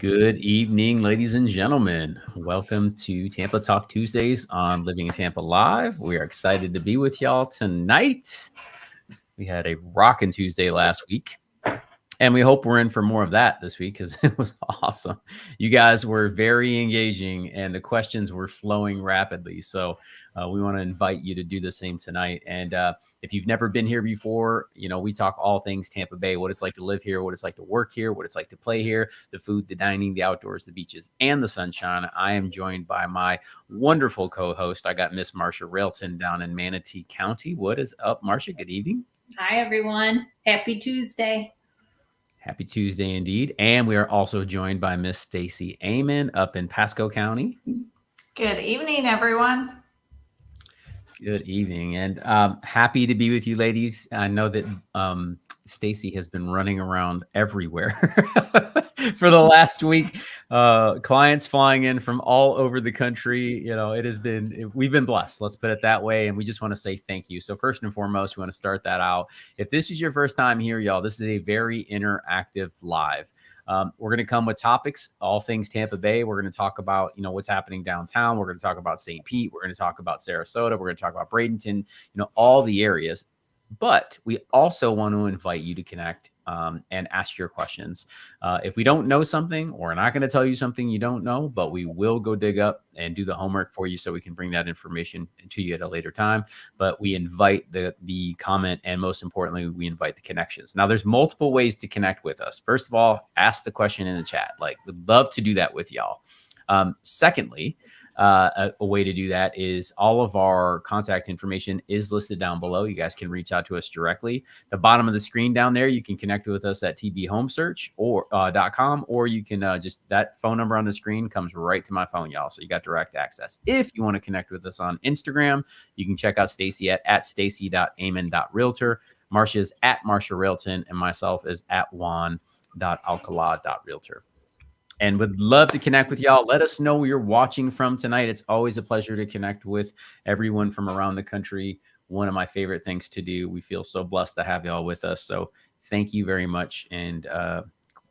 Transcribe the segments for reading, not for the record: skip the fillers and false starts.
Good evening, ladies and gentlemen. Welcome to Tampa Talk Tuesdays on Living in Tampa Live. We are excited to be with y'all tonight. We had a rockin' Tuesday last week, and we hope we're in for more of that this week because it was awesome. You guys were very engaging, and the questions were flowing rapidly. So we want to invite you to do the same tonight. And if you've never been here before, we talk all things Tampa Bay, what it's like to live here, what it's like to work here, what it's like to play here, the food, the dining, the outdoors, the beaches, and the sunshine. I am joined by my wonderful co-host. I got Miss Marsha Railton down in Manatee County. What is up, Marsha? Good evening. Hi, everyone. Happy Tuesday. Happy Tuesday indeed. And we are also joined by Miss Stacy Amon up in Pasco County. Good evening, everyone. Good evening, and happy to be with you, ladies. I know that Stacy has been running around everywhere for the last week. Clients flying in from all over the country. We've been blessed. Let's put it that way. And we just want to say thank you. So first and foremost, we want to start that out. If this is your first time here, y'all, this is a very interactive live. We're going to come with topics, all things Tampa Bay. We're going to talk about, what's happening downtown. We're going to talk about St. Pete. We're going to talk about Sarasota. We're going to talk about Bradenton, all the areas. But we also want to invite you to connect and ask your questions. If we don't know something, we're not going to tell you something you don't know, but we will go dig up and do the homework for you so we can bring that information to you at a later time. But we invite the comment, and most importantly, we invite the connections. Now, there's multiple ways to connect with us. First of all, ask the question in the chat. We'd love to do that with y'all. Secondly, a way to do that is all of our contact information is listed down below. You guys can reach out to us directly. The bottom of the screen down there, you can connect with us at tbhomesearch or .com, or you can just that phone number on the screen comes right to my phone, y'all. So you got direct access. If you want to connect with us on Instagram, you can check out Stacy at stacy.amon.realtor. Marsha is at Marsha Railton, and myself is at Juan.alcala.realtor. And would love to connect with y'all. Let us know where you're watching from tonight. It's always a pleasure to connect with everyone from around the country. One of my favorite things to do. We feel so blessed to have y'all with us. So thank you very much, and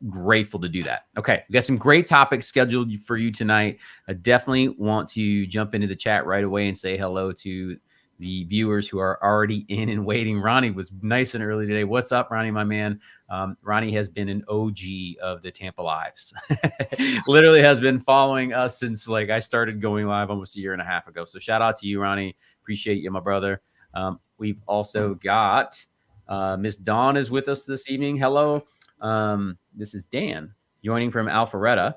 grateful to do that. Okay, we got some great topics scheduled for you tonight. I definitely want to jump into the chat right away and say hello to the viewers who are already in and waiting. Ronnie was nice and early today. What's up, Ronnie, my man? Ronnie has been an OG of the Tampa Lives. Literally has been following us since I started going live almost a year and a half ago. So shout out to you, Ronnie. Appreciate you, my brother. We've also got Miss Dawn is with us this evening. Hello. This is Dan joining from Alpharetta,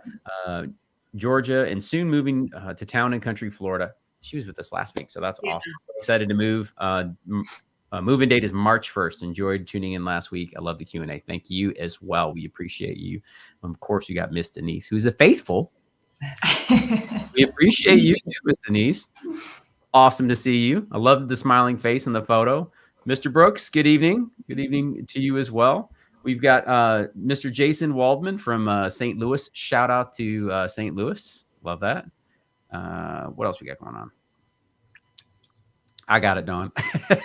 Georgia, and soon moving to Town and Country, Florida. She was with us last week, so that's awesome. So excited to move. Move-in date is March 1st. Enjoyed tuning in last week. I love the Q&A. Thank you as well. We appreciate you. Of course, you got Miss Denise, who's a faithful. We appreciate you too, Miss Denise. Awesome to see you. I love the smiling face in the photo. Mr. Brooks, good evening. Good evening to you as well. We've got Mr. Jason Waldman from St. Louis. Shout out to St. Louis. Love that. What else we got going on? I got it, Dawn. Thanks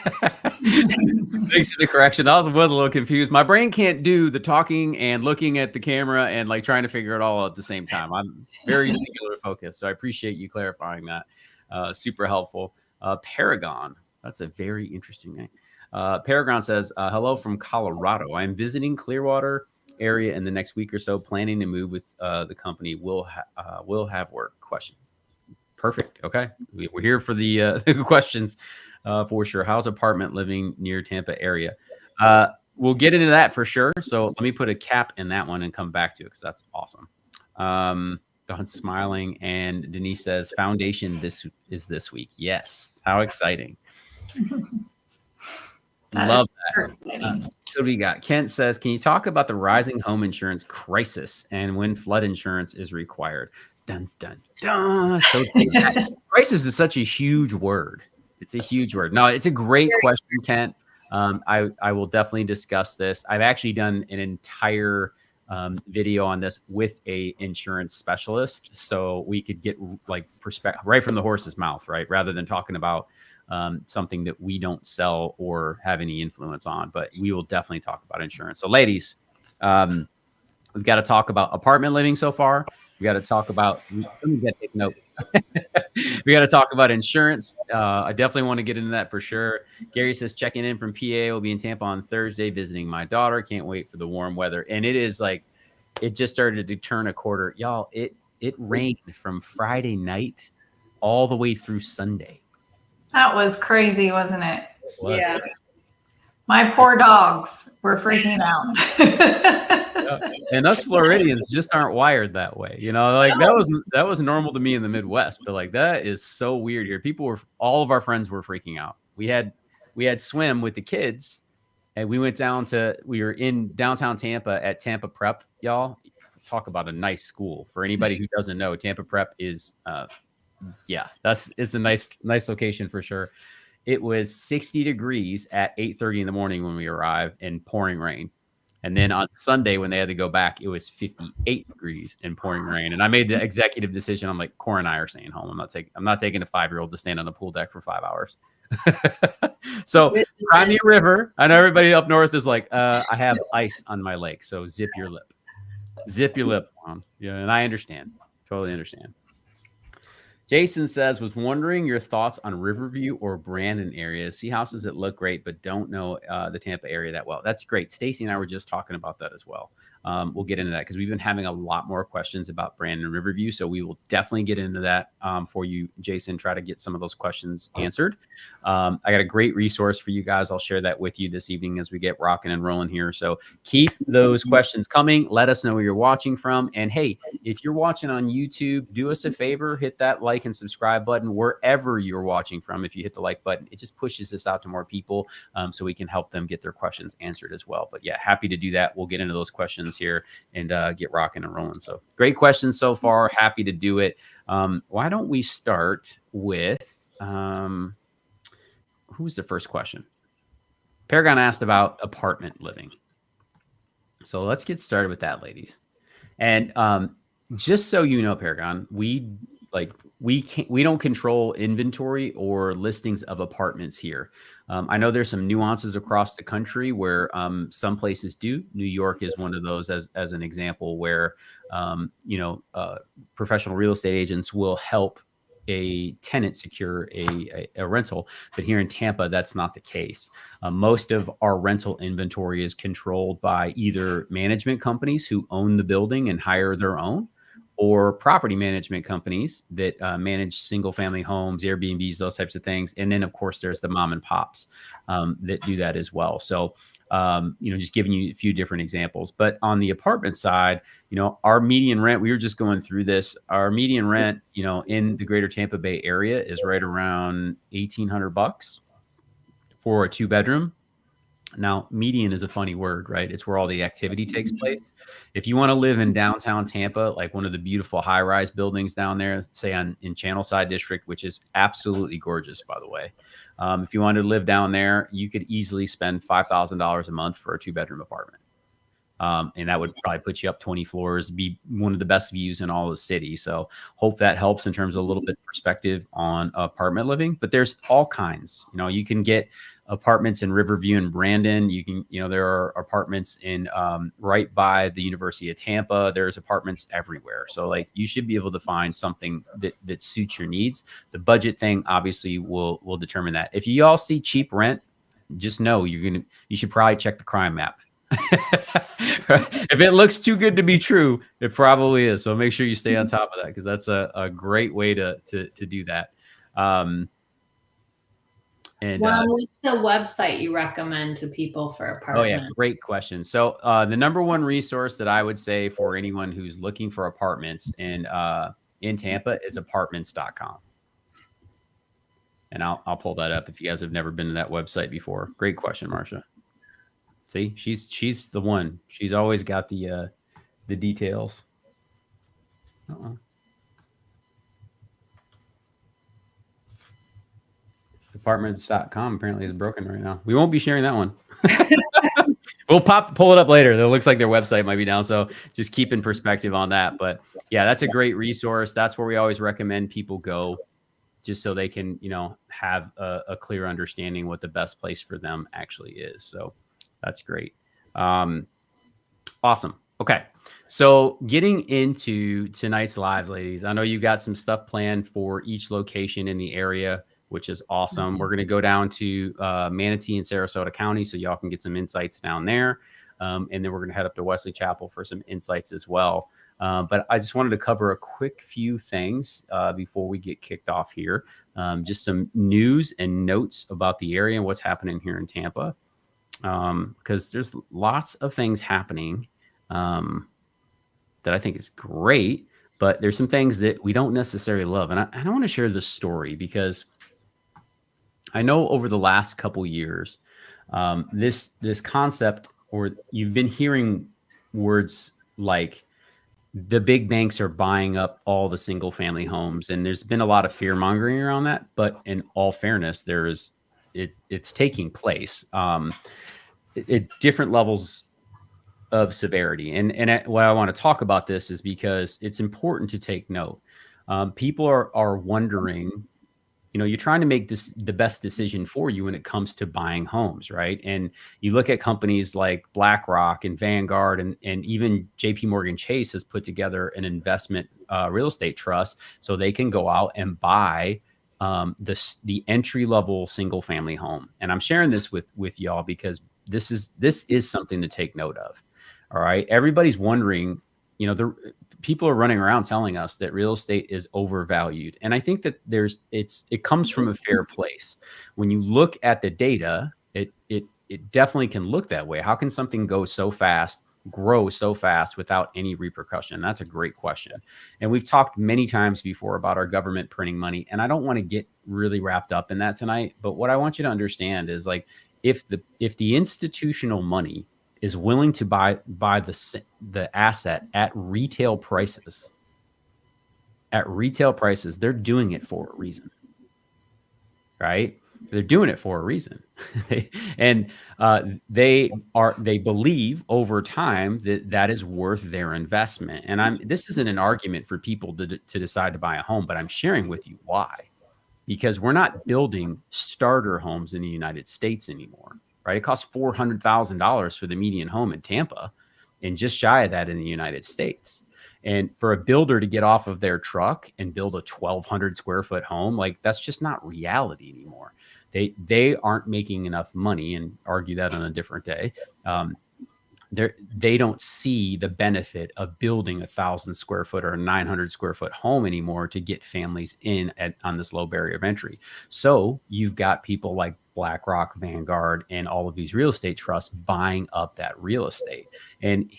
for the correction. I was a little confused. My brain can't do the talking and looking at the camera and trying to figure it all out at the same time. I'm very singular focused, so I appreciate you clarifying that. Super helpful. Paragon. That's a very interesting name. Paragon says, hello from Colorado. I'm visiting Clearwater area in the next week or so, planning to move with the company. Will have work. Question. Perfect. Okay. We're here for the questions for sure. How's apartment living near Tampa area? We'll get into that for sure. So let me put a cap in that one and come back to it because that's awesome. Don's smiling, and Denise says foundation this week. Yes. How exciting. Love that. What do we got? Kent says, can you talk about the rising home insurance crisis and when flood insurance is required? Dun, dun, dun. So crisis is such a huge word. It's a huge word. No, it's a great question, Kent. I will definitely discuss this. I've actually done an entire video on this with a insurance specialist, so we could get perspective right from the horse's mouth, right? Rather than talking about something that we don't sell or have any influence on. But we will definitely talk about insurance. So ladies, We've got to talk about apartment living so far. We got to talk about. Let me take note. We got to talk about insurance. I definitely want to get into that for sure. Gary says checking in from PA. Will be in Tampa on Thursday visiting my daughter. Can't wait for the warm weather. And it is like, it just started to turn a quarter, y'all. It rained from Friday night all the way through Sunday. That was crazy, wasn't it? It was. Yeah. My poor dogs were freaking out. And us Floridians just aren't wired that way. You know, like that was normal to me in the Midwest, but like that is so weird here. All of our friends were freaking out. We had swim with the kids, and we were in downtown Tampa at Tampa Prep, y'all. Talk about a nice school. For anybody who doesn't know, Tampa Prep is it's a nice location for sure. It was 60 degrees at 8:30 in the morning when we arrived and pouring rain. And then on Sunday, when they had to go back, it was 58 degrees and pouring rain. And I made the executive decision. I'm like, Cora and I are staying home. I'm not taking a 5-year-old to stand on the pool deck for 5 hours. So Crimea River. I know everybody up north is like, I have ice on my lake. So zip your lip. Zip your lip, Juan. Yeah, and I understand. Totally understand. Jason says, was wondering your thoughts on Riverview or Brandon areas. See houses that look great, but don't know the Tampa area that well. That's great. Stacy and I were just talking about that as well. We'll get into that because we've been having a lot more questions about Brandon and Riverview. So we will definitely get into that for you, Jason, try to get some of those questions answered. I got a great resource for you guys. I'll share that with you this evening as we get rocking and rolling here. So keep those questions coming. Let us know where you're watching from. And hey, if you're watching on YouTube, do us a favor, hit that like and subscribe button wherever you're watching from. If you hit the like button, it just pushes this out to more people so we can help them get their questions answered as well. But yeah, happy to do that. We'll get into those questions here and get rocking and rolling. So great questions so far. Happy to do it. Why don't we start with who's the first question? Paragon asked about apartment living. So let's get started with that, ladies. And just so you know, Paragon, we don't control inventory or listings of apartments here. I know there's some nuances across the country where some places do. New York is one of those as an example where, professional real estate agents will help a tenant secure a rental. But here in Tampa, that's not the case. Most of our rental inventory is controlled by either management companies who own the building and hire their own, or property management companies that manage single family homes, Airbnbs, those types of things. And then of course there's the mom and pops that do that as well. So, just giving you a few different examples, but on the apartment side, our median rent, we were just going through this, our median rent, in the greater Tampa Bay area is right around $1,800 for a 2-bedroom. Now, median is a funny word, right? It's where all the activity takes place. If you want to live in downtown Tampa, like one of the beautiful high-rise buildings down there, say in Channelside District, which is absolutely gorgeous, by the way. If you wanted to live down there, you could easily spend $5,000 a month for a 2-bedroom apartment. And that would probably put you up 20 floors, be one of the best views in all the city. So hope that helps in terms of a little bit of perspective on apartment living, but there's all kinds. You can get apartments in Riverview and Brandon. You can, there are apartments in right by the University of Tampa. There's apartments everywhere. So like you should be able to find something that suits your needs. The budget thing obviously will determine that. If you all see cheap rent, just know you should probably check the crime map. If it looks too good to be true, it probably is. So make sure you stay on top of that, because that's a great way to do that. And what's the website you recommend to people for apartment? Oh yeah, great question. So the number one resource that I would say for anyone who's looking for apartments in Tampa is apartments.com. And I'll pull that up if you guys have never been to that website before. Great question, Marsha. See, she's the one. She's always got the details. Apartments.com apparently is broken right now. We won't be sharing that one. We'll pull it up later. It looks like their website might be down. So just keep in perspective on that. But yeah, that's a great resource. That's where we always recommend people go, just so they can, have a clear understanding what the best place for them actually is. So that's great. Awesome. Okay. So getting into tonight's live, ladies, I know you got some stuff planned for each location in the area, which is awesome. We're going to go down to Manatee and Sarasota County so y'all can get some insights down there. And then we're going to head up to Wesley Chapel for some insights as well. But I just wanted to cover a quick few things before we get kicked off here. Just some news and notes about the area and what's happening here in Tampa. Because there's lots of things happening that I think is great, but there's some things that we don't necessarily love. And I want to share this story because I know over the last couple years, this concept, or you've been hearing words like the big banks are buying up all the single family homes, and there's been a lot of fear mongering around that. But in all fairness, it's taking place at different levels of severity. And what I want to talk about this is because it's important to take note. People are wondering, you're trying to make this the best decision for you when it comes to buying homes, right? And you look at companies like BlackRock and Vanguard, and even JP Morgan Chase has put together an investment real estate trust so they can go out and buy the entry level single family home. And I'm sharing this with y'all because this is something to take note of. All right. Everybody's wondering, the people are running around telling us that real estate is overvalued. And I think that it comes from a fair place. When you look at the data, it definitely can look that way. How can something go so fast, grow so fast without any repercussion? That's a great question. And we've talked many times before about our government printing money. And I don't want to get really wrapped up in that tonight. But what I want you to understand is, like, if the institutional money is willing to buy the asset at retail prices, they're doing it for a reason, right? They're doing it for a reason. And they believe over time that is worth their investment. And this isn't an argument for people to decide to buy a home, but I'm sharing with you why. Because we're not building starter homes in the United States anymore, right? It costs $400,000 for the median home in Tampa, and just shy of that in the United States. And for a builder to get off of their truck and build a 1,200 square foot home, like, that's just not reality anymore. They aren't making enough money, and argue that on a different day. They don't see the benefit of building 1,000 square foot or a 900 square foot home anymore to get families in on this low barrier of entry. So you've got people like BlackRock, Vanguard, and all of these real estate trusts buying up that real estate. And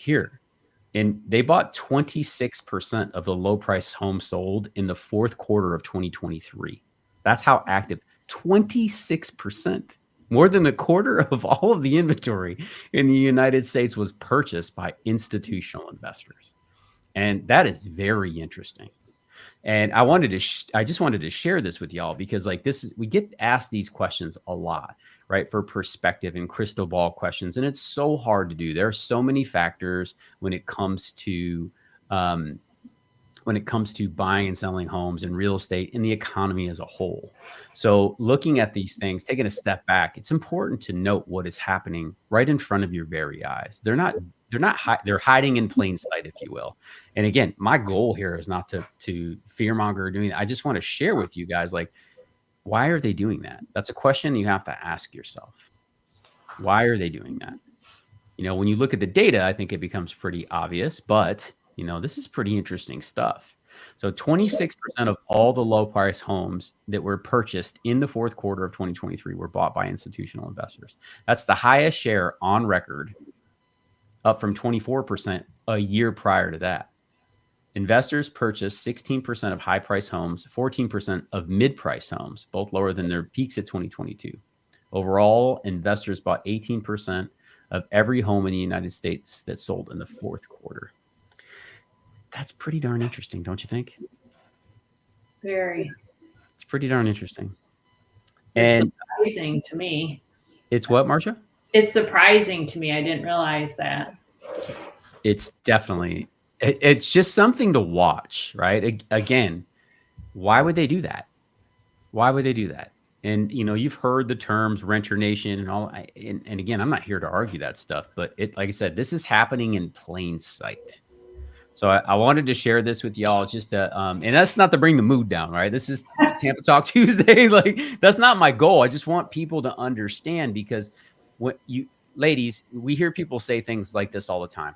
they bought 26% of the low price homes sold in the fourth quarter of 2023. That's how active. 26%. More than a quarter of all of the inventory in the United States was purchased by institutional investors. And that is very interesting. And I just wanted to share this with y'all because, like, we get asked these questions a lot, right? For perspective and crystal ball questions. And it's so hard to do. There are so many factors when it comes to buying and selling homes and real estate and the economy as a whole. So looking at these things, taking a step back, it's important to note what is happening right in front of your very eyes. They're hiding in plain sight, if you will. And again, my goal here is not to fearmonger or doing that. I just want to share with you guys, like, why are they doing that? That's a question you have to ask yourself. Why are they doing that? When you look at the data, I think it becomes pretty obvious, but this is pretty interesting stuff. So 26% of all the low price homes that were purchased in the fourth quarter of 2023 were bought by institutional investors. That's the highest share on record, up from 24% a year prior to that. Investors purchased 16% of high price homes, 14% of mid price homes, both lower than their peaks at 2022. Overall, investors bought 18% of every home in the United States that sold in the fourth quarter. That's pretty darn interesting, don't you think? Very. It's pretty darn interesting. It's And surprising to me. It's what, Marcia? It's surprising to me. I didn't realize that. It's definitely, it's just something to watch, right? Again, why would they do that? Why would they do that? And, you know, you've heard the terms Renter Nation and all. And again, I'm not here to argue that stuff, but like I said, this is happening in plain sight. So I wanted to share this with y'all. It's just and that's not to bring the mood down, right? This is Tampa Talk Tuesday. Like, that's not my goal. I just want people to understand, because ladies, we hear people say things like this all the time.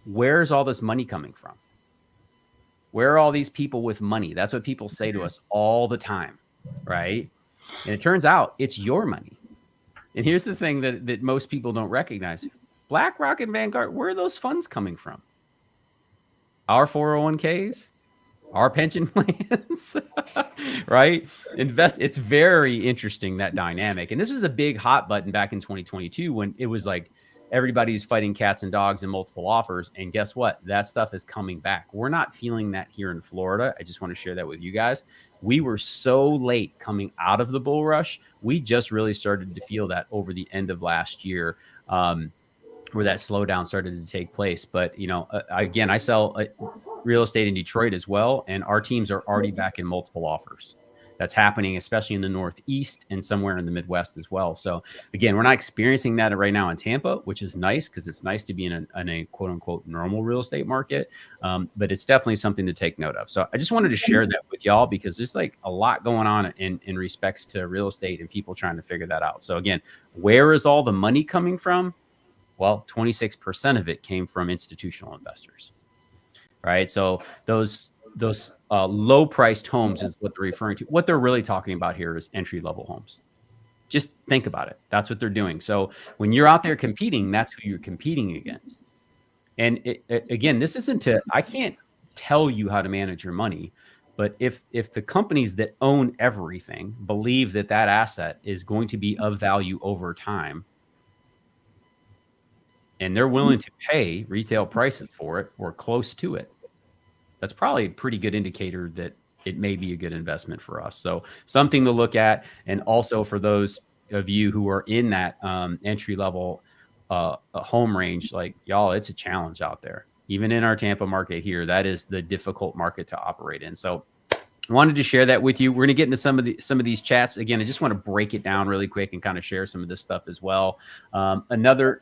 Where's all this money coming from? Where are all these people with money? That's what people say to us all the time, right? And it turns out it's your money. And here's the thing that most people don't recognize. BlackRock and Vanguard, where are those funds coming from? Our 401ks, our pension plans, right? It's very interesting, that dynamic. And this was a big hot button back in 2022 when it was like everybody's fighting cats and dogs and multiple offers. And guess what? That stuff is coming back. We're not feeling that here in Florida. I just want to share that with you guys. We were so late coming out of the bull rush. We just really started to feel that over the end of last year, where that slowdown started to take place. But, you know, again, I sell real estate in Detroit as well, and our teams are already back in multiple offers. That's happening, especially in the Northeast and somewhere in the Midwest as well. So again, we're not experiencing that right now in Tampa, which is nice, because it's nice to be in a quote unquote normal real estate market. But it's definitely something to take note of. So I just wanted to share that with y'all, because there's like a lot going on in respects to real estate and people trying to figure that out. So again, where is all the money coming from? Well, 26% of it came from institutional investors, right? So those low-priced homes is what they're referring to. What they're really talking about here is entry-level homes. Just think about it. That's what they're doing. So when you're out there competing, that's who you're competing against. And again, this isn't I can't tell you how to manage your money, but if the companies that own everything believe that asset is going to be of value over time, and they're willing to pay retail prices for it or close to it, that's probably a pretty good indicator that it may be a good investment for us. So something to look at. And also for those of you who are in that entry level home range, like y'all, it's a challenge out there. Even in our Tampa market here, that is the difficult market to operate in. So I wanted to share that with you. We're going to get into some of these chats. Again, I just want to break it down really quick and kind of share some of this stuff as well. Another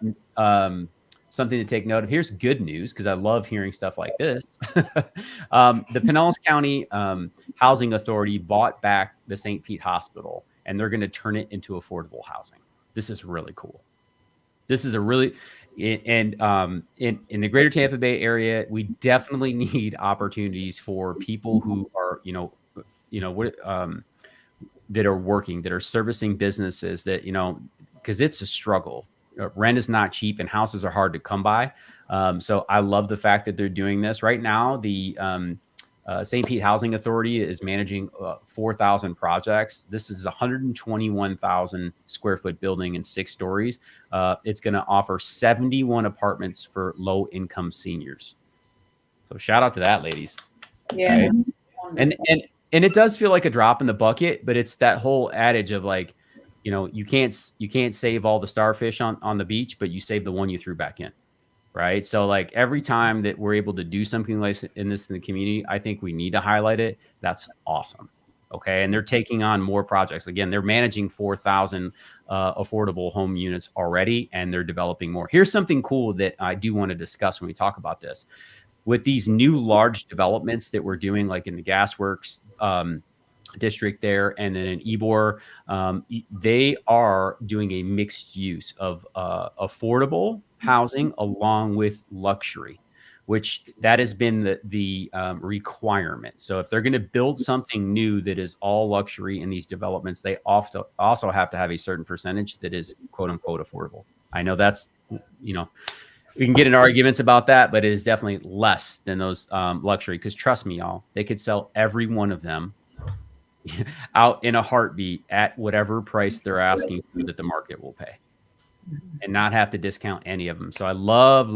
something to take note of. Here's good news, because I love hearing stuff like this. The Pinellas County Housing Authority bought back the St. Pete Hospital, and they're going to turn it into affordable housing. This is really cool. This is a really, and in the greater Tampa Bay area, we definitely need opportunities for people who are, that are working, that are servicing businesses, that, because it's a struggle. Rent is not cheap, and houses are hard to come by. So I love the fact that they're doing this right now. The St. Pete Housing Authority is managing 4,000 projects. This is a 121,000 square foot building in 6 stories. It's going to offer 71 apartments for low income seniors. So shout out to that, ladies. Yeah. Right? And it does feel like a drop in the bucket, but it's that whole adage of like, you can't save all the starfish on the beach, but you save the one you threw back in. Right. So like every time that we're able to do something like in the community, I think we need to highlight it. That's awesome. Okay. And they're taking on more projects. Again, they're managing 4,000 affordable home units already, and they're developing more. Here's something cool that I do want to discuss when we talk about this. With these new large developments that we're doing, like in the Gasworks district there, and then in Ybor, they are doing a mixed use of affordable housing along with luxury, which that has been the requirement. So if they're going to build something new that is all luxury in these developments, they also have to have a certain percentage that is quote unquote affordable. I know that's, we can get in arguments about that, but it is definitely less than those luxury, because trust me, y'all, they could sell every one of them out in a heartbeat at whatever price they're asking for that the market will pay, and not have to discount any of them. So I love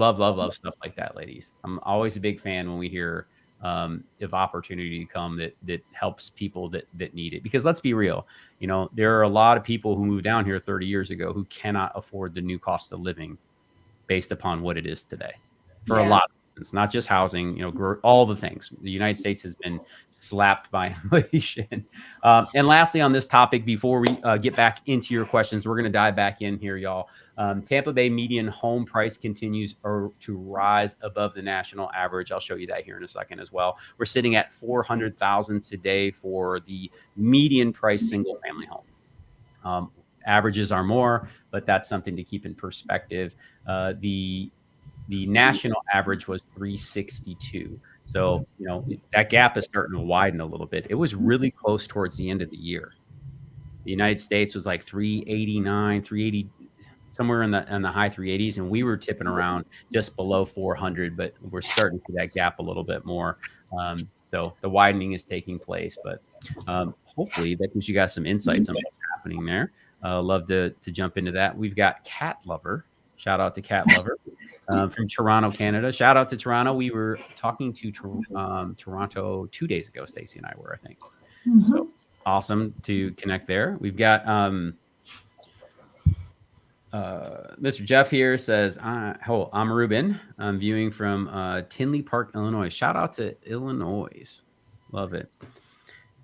stuff like that, ladies. I'm always a big fan when we hear of opportunity to come that helps people that need it. Because let's be real, there are a lot of people who moved down here 30 years ago who cannot afford the new cost of living based upon what it is today for a lot of assistance, not just housing, all the things. The United States has been slapped by inflation. And lastly, on this topic, before we get back into your questions, we're going to dive back in here, y'all. Tampa Bay median home price continues to rise above the national average. I'll show you that here in a second as well. We're sitting at $400,000 today for the median price single family home. Averages are more, but that's something to keep in perspective. The national average was 362. So, that gap is starting to widen a little bit. It was really close towards the end of the year. The United States was like 389, 380, somewhere in the high 380s, and we were tipping around just below 400, but we're starting to see that gap a little bit more. So the widening is taking place, but hopefully that gives you guys some insights on what's happening there. Love to jump into that. We've got Cat Lover. Shout out to Cat Lover from Toronto, Canada. Shout out to Toronto. We were talking to Toronto 2 days ago. Stacy and I were, I think. Mm-hmm. So awesome to connect there. We've got Mr. Jeff here says, I'm Ruben. I'm viewing from Tinley Park, Illinois. Shout out to Illinois. Love it.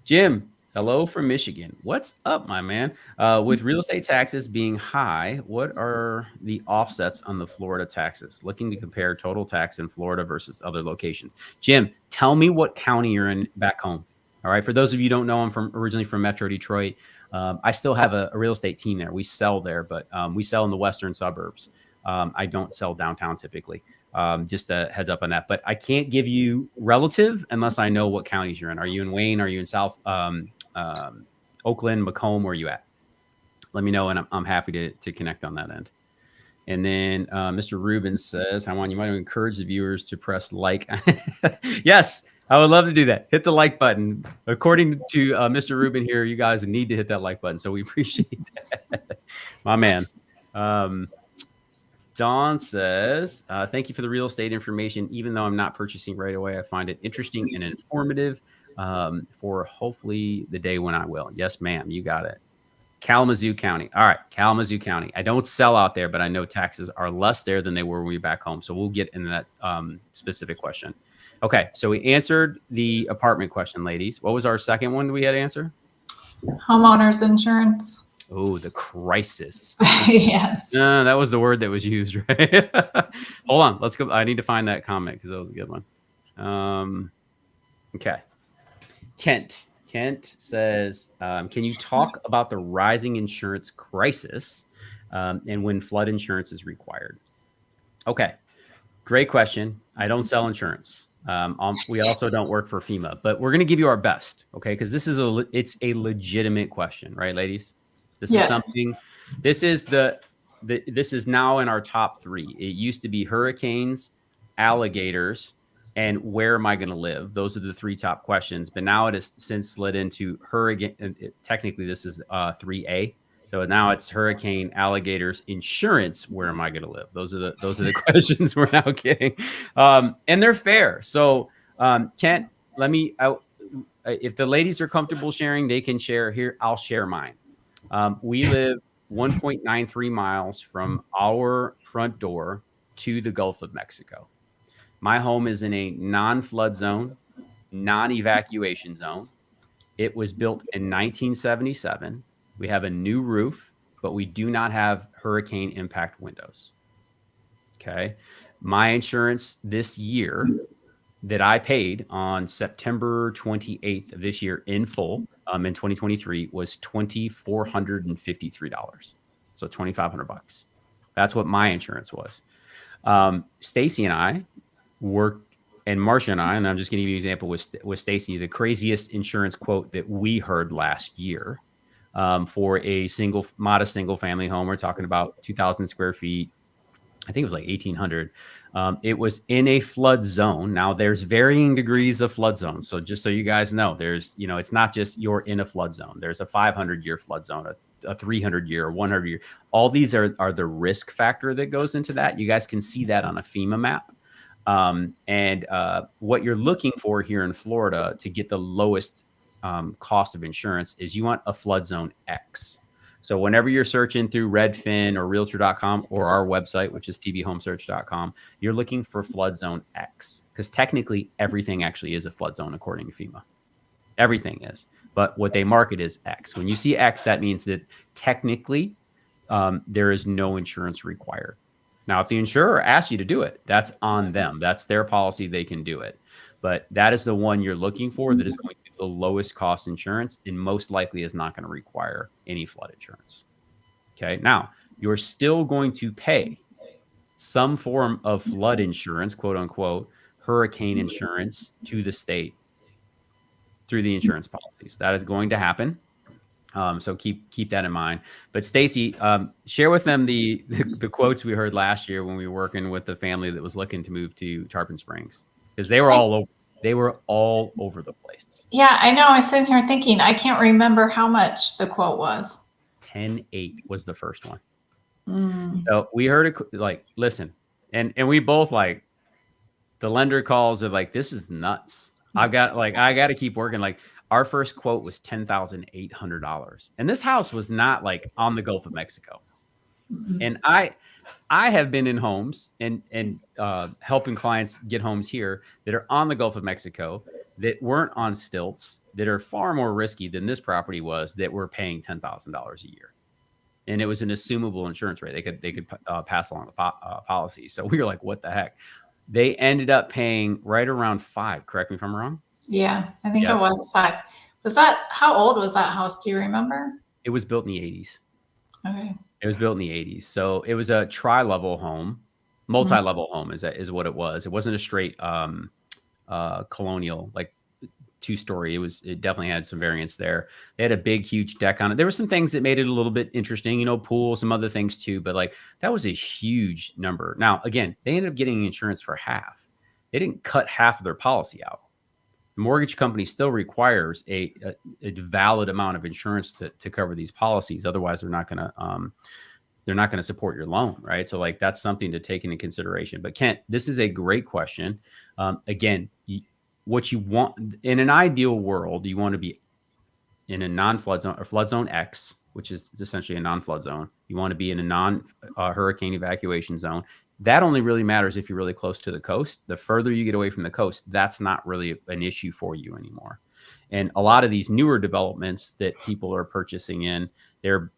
Jim, hello from Michigan. What's up, my man? With real estate taxes being high, what are the offsets on the Florida taxes? Looking to compare total tax in Florida versus other locations. Jim, tell me what county you're in back home. All right. For those of you who don't know, I'm originally from Metro Detroit. I still have a real estate team there. We sell there, but we sell in the western suburbs. I don't sell downtown typically. Just a heads up on that. But I can't give you relative unless I know what counties you're in. Are you in Wayne? Are you in South Oakland, Macomb? Where are you at? Let me know, and I'm happy to connect on that end. And then Mr. Rubin says, Juan, you might encourage the viewers to press like. Yes. I would love to do that. Hit the like button. According to Mr. Rubin here, you guys need to hit that like button. So we appreciate that. My man. Don says, thank you for the real estate information. Even though I'm not purchasing right away, I find it interesting and informative for hopefully the day when I will. Yes, ma'am. You got it. Kalamazoo County. All right. Kalamazoo County. I don't sell out there, but I know taxes are less there than they were when we were back home. So we'll get into that specific question. Okay, so we answered the apartment question, ladies. What was our second one we had to answer? Homeowners insurance. Oh, the crisis. Yes. That was the word that was used, right? Hold on. Let's go. I need to find that comment because that was a good one. Okay. Kent says, can you talk about the rising insurance crisis and when flood insurance is required? Okay. Great question. I don't sell insurance. We also don't work for FEMA, but we're going to give you our best. Okay. Because it's a legitimate question, right, ladies? This is something, this is now in our top three. It used to be hurricanes, alligators, and where am I going to live? Those are the three top questions, but now it has since slid into hurricane. Technically this is 3A. So now it's hurricane, alligators, insurance. Where am I going to live? Those are the questions we're now getting, and they're fair. So, Kent, if the ladies are comfortable sharing, they can share here. I'll share mine. We live 1.93 miles from our front door to the Gulf of Mexico. My home is in a non-flood zone, non-evacuation zone. It was built in 1977. We have a new roof, but we do not have hurricane impact windows. Okay. My insurance this year that I paid on September 28th of this year in full, in 2023 was $2,453. So $2,500. That's what my insurance was. Stacy and I worked, and Marcia and I, and I'm just going to give you an example with Stacy, the craziest insurance quote that we heard last year. For a modest single family home. We're talking about 2,000 square feet. I think it was like 1,800. It was in a flood zone. Now there's varying degrees of flood zones. So just so you guys know, there's, it's not just you're in a flood zone. There's a 500-year flood zone, a 300-year, 100-year. All these are the risk factor that goes into that. You guys can see that on a FEMA map. And what you're looking for here in Florida to get the lowest cost of insurance is you want a flood zone X. So whenever you're searching through Redfin or Realtor.com or our website, which is tvhomesearch.com, you're looking for flood zone X, because technically everything actually is a flood zone according to FEMA. Everything is. But what they market is X. When you see X, that means that technically there is no insurance required. Now, if the insurer asks you to do it, that's on them. That's their policy. They can do it. But that is the one you're looking for that is going to be the lowest cost insurance and most likely is not going to require any flood insurance. Okay. Now, you're still going to pay some form of flood insurance, quote unquote, hurricane insurance to the state through the insurance policies. That is going to happen. So keep that in mind. But Stacy, share with them the quotes we heard last year when we were working with the family that was looking to move to Tarpon Springs, because they were all over the place. Yeah, I know. I was sitting here thinking, I can't remember how much the quote was. 10.8 was the first one. Mm. So we heard it, like, listen, and we both, like, the lender calls are like, this is nuts. I got to keep working. Like, our first quote was $10,800. And this house was not like on the Gulf of Mexico. Mm-hmm. And I have been in homes and helping clients get homes here that are on the Gulf of Mexico that weren't on stilts, that are far more risky than this property was, that were paying $10,000 a year. And it was an assumable insurance rate. They could pass along the policy. So we were like, what the heck? They ended up paying right around $5,000. Correct me if I'm wrong. Yeah, I think it was $5,000. How old was that house? Do you remember? It was built in the 80s. Okay. It was built in the 80s. So it was a tri-level home, multi-level home is what it was. It wasn't a straight colonial, like 2-story. It definitely had some variance there. They had a big, huge deck on it. There were some things that made it a little bit interesting, pool, some other things too, but like that was a huge number. Now, again, they ended up getting insurance for half. They didn't cut half of their policy out. The mortgage company still requires a valid amount of insurance to cover these policies. Otherwise, they're not going to support your loan, right? So like that's something to take into consideration. But Kent, this is a great question. Again, what you want in an ideal world, you want to be in a non-flood zone or flood zone X, which is essentially a non-flood zone. You want to be in a non-hurricane evacuation zone. That only really matters if you're really close to the coast. The further you get away from the coast, that's not really an issue for you anymore. And a lot of these newer developments that people are purchasing in, their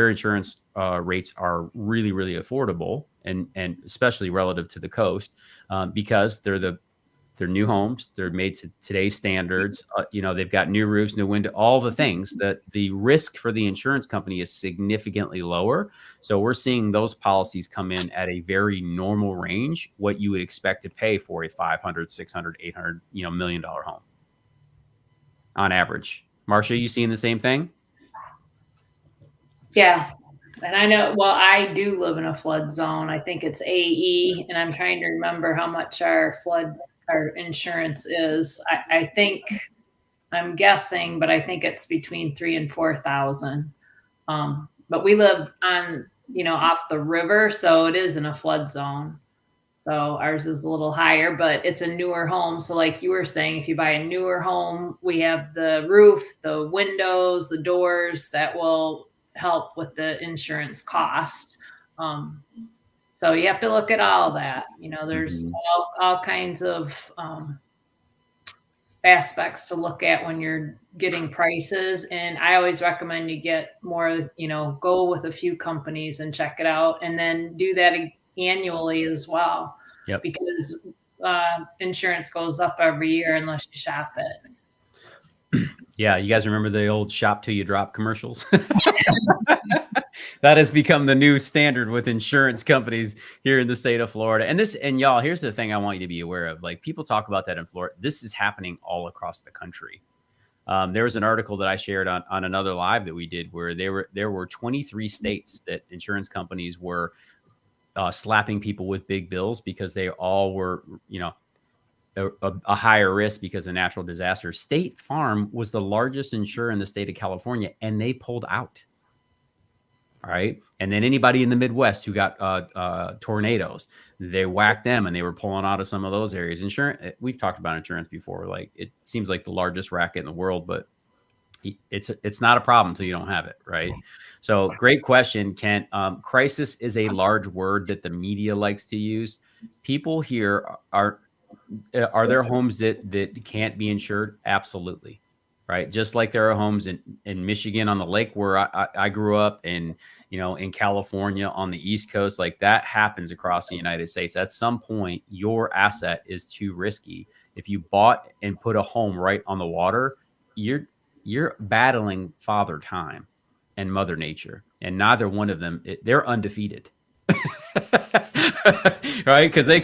insurance rates are really, really affordable, and especially relative to the coast, because they're new homes. They're made to today's standards. They've got new roofs, new window, all the things that the risk for the insurance company is significantly lower. So we're seeing those policies come in at a very normal range, what you would expect to pay for a $500, $600, $800, $1 million home on average. Marcia, you seeing the same thing? Yes. And I know, well, I do live in a flood zone. I think it's AE, and I'm trying to remember how much our insurance is. I think, I'm guessing, but I think it's between 3,000 and 4,000. But we live on, off the river, so it is in a flood zone. So ours is a little higher, but it's a newer home. So like you were saying, if you buy a newer home, we have the roof, the windows, the doors that will help with the insurance cost. So you have to look at all that. There's all kinds of aspects to look at when you're getting prices. And I always recommend you get more, go with a few companies and check it out, and then do that annually as well. Yep. Because insurance goes up every year unless you shop it. Yeah, you guys remember the old shop till you drop commercials? That has become the new standard with insurance companies here in the state of Florida. And y'all, here's the thing I want you to be aware of. Like, people talk about that in Florida. This is happening all across the country. There was an article that I shared on another live that we did where there were 23 states that insurance companies were slapping people with big bills because they all were, a higher risk because of natural disasters. State Farm was the largest insurer in the state of California, and they pulled out. All right. And then anybody in the Midwest who got tornadoes, they whacked them, and they were pulling out of some of those areas. Insurance, we've talked about insurance before. Like, it seems like the largest racket in the world, but It's not a problem until you don't have it, right? So great question, Kent. Crisis is a large word that the media likes to use. People here are there homes that can't be insured? Absolutely. Right. Just like there are homes in Michigan on the lake where I grew up, and in California on the East Coast, like that happens across the United States. At some point, your asset is too risky. If you bought and put a home right on the water, you're battling Father Time and Mother Nature, and neither one of them, they're undefeated. Right, because they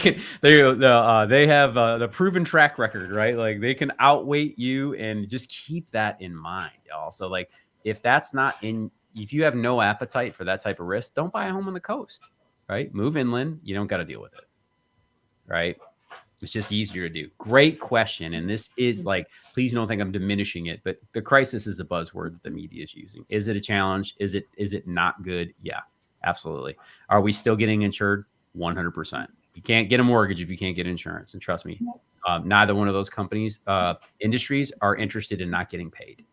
have the proven track record, right? Like they can outweight you, and just keep that in mind, y'all. So like if you have no appetite for that type of risk, don't buy a home on the coast, right? Move inland. You don't got to deal with it, right? It's just easier to do. Great question. And this is like, please don't think I'm diminishing it, but the crisis is a buzzword that the media is using. Is it a challenge? Is it not good? Yeah, absolutely. Are we still getting insured? 100%. You can't get a mortgage if you can't get insurance. And trust me, neither one of those industries are interested in not getting paid.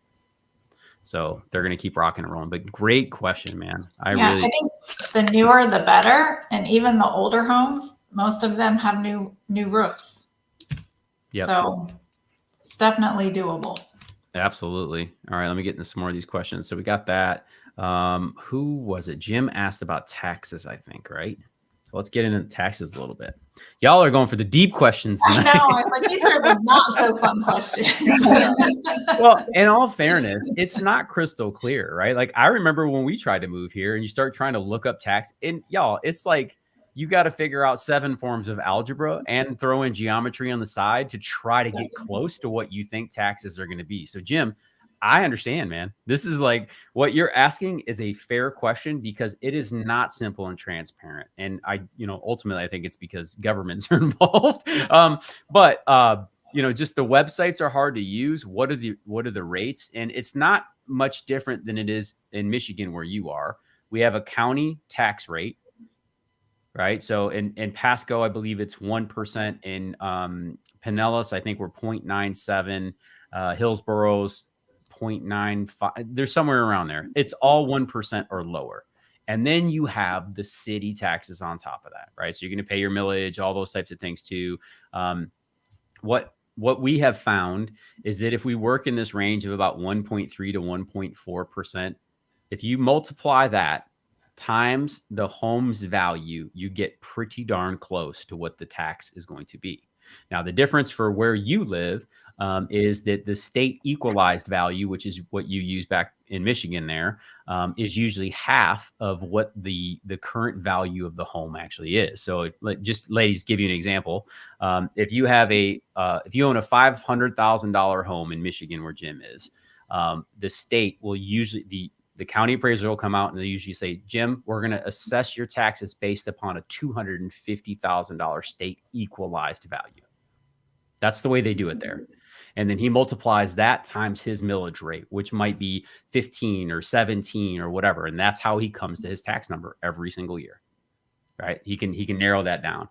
So they're going to keep rocking and rolling. But great question, man. I think the newer, the better. And even the older homes, most of them have new roofs. Yep. So it's definitely doable. Absolutely. All right, let me get into some more of these questions. So we got that. Who was it? Jim asked about taxes, I think, right? So let's get into taxes a little bit. Y'all are going for the deep questions tonight. I know. I was like, these are the not so fun questions. Well, in all fairness, it's not crystal clear, right? Like I remember when we tried to move here and you start trying to look up tax, and y'all, it's like you got to figure out 7 forms of algebra and throw in geometry on the side to try to get close to what you think taxes are going to be. So Jim, I understand, man. This is like what you're asking is a fair question because it is not simple and transparent. And ultimately I think it's because governments are involved. But just the websites are hard to use. What are the rates? And it's not much different than it is in Michigan where you are. We have a county tax rate, right? So in Pasco, I believe it's 1%. In Pinellas, I think we're 0.97. Hillsboro's 0.95. There's somewhere around there. It's all 1% or lower. And then you have the city taxes on top of that, right? So you're going to pay your millage, all those types of things too. What we have found is that if we work in this range of about 1.3 to 1.4%, if you multiply that times the home's value, you get pretty darn close to what the tax is going to be. Now, the difference for where you live is that the state equalized value, which is what you use back in Michigan there, is usually half of what the current value of the home actually is. So just ladies, give you an example. If you have if you own a $500,000 home in Michigan where Jim is, the state will usually, the county appraiser will come out and they usually say, Jim, we're going to assess your taxes based upon a $250,000 state equalized value. That's the way they do it there. And then he multiplies that times his millage rate, which might be 15 or 17 or whatever. And that's how he comes to his tax number every single year, right? He can narrow that down.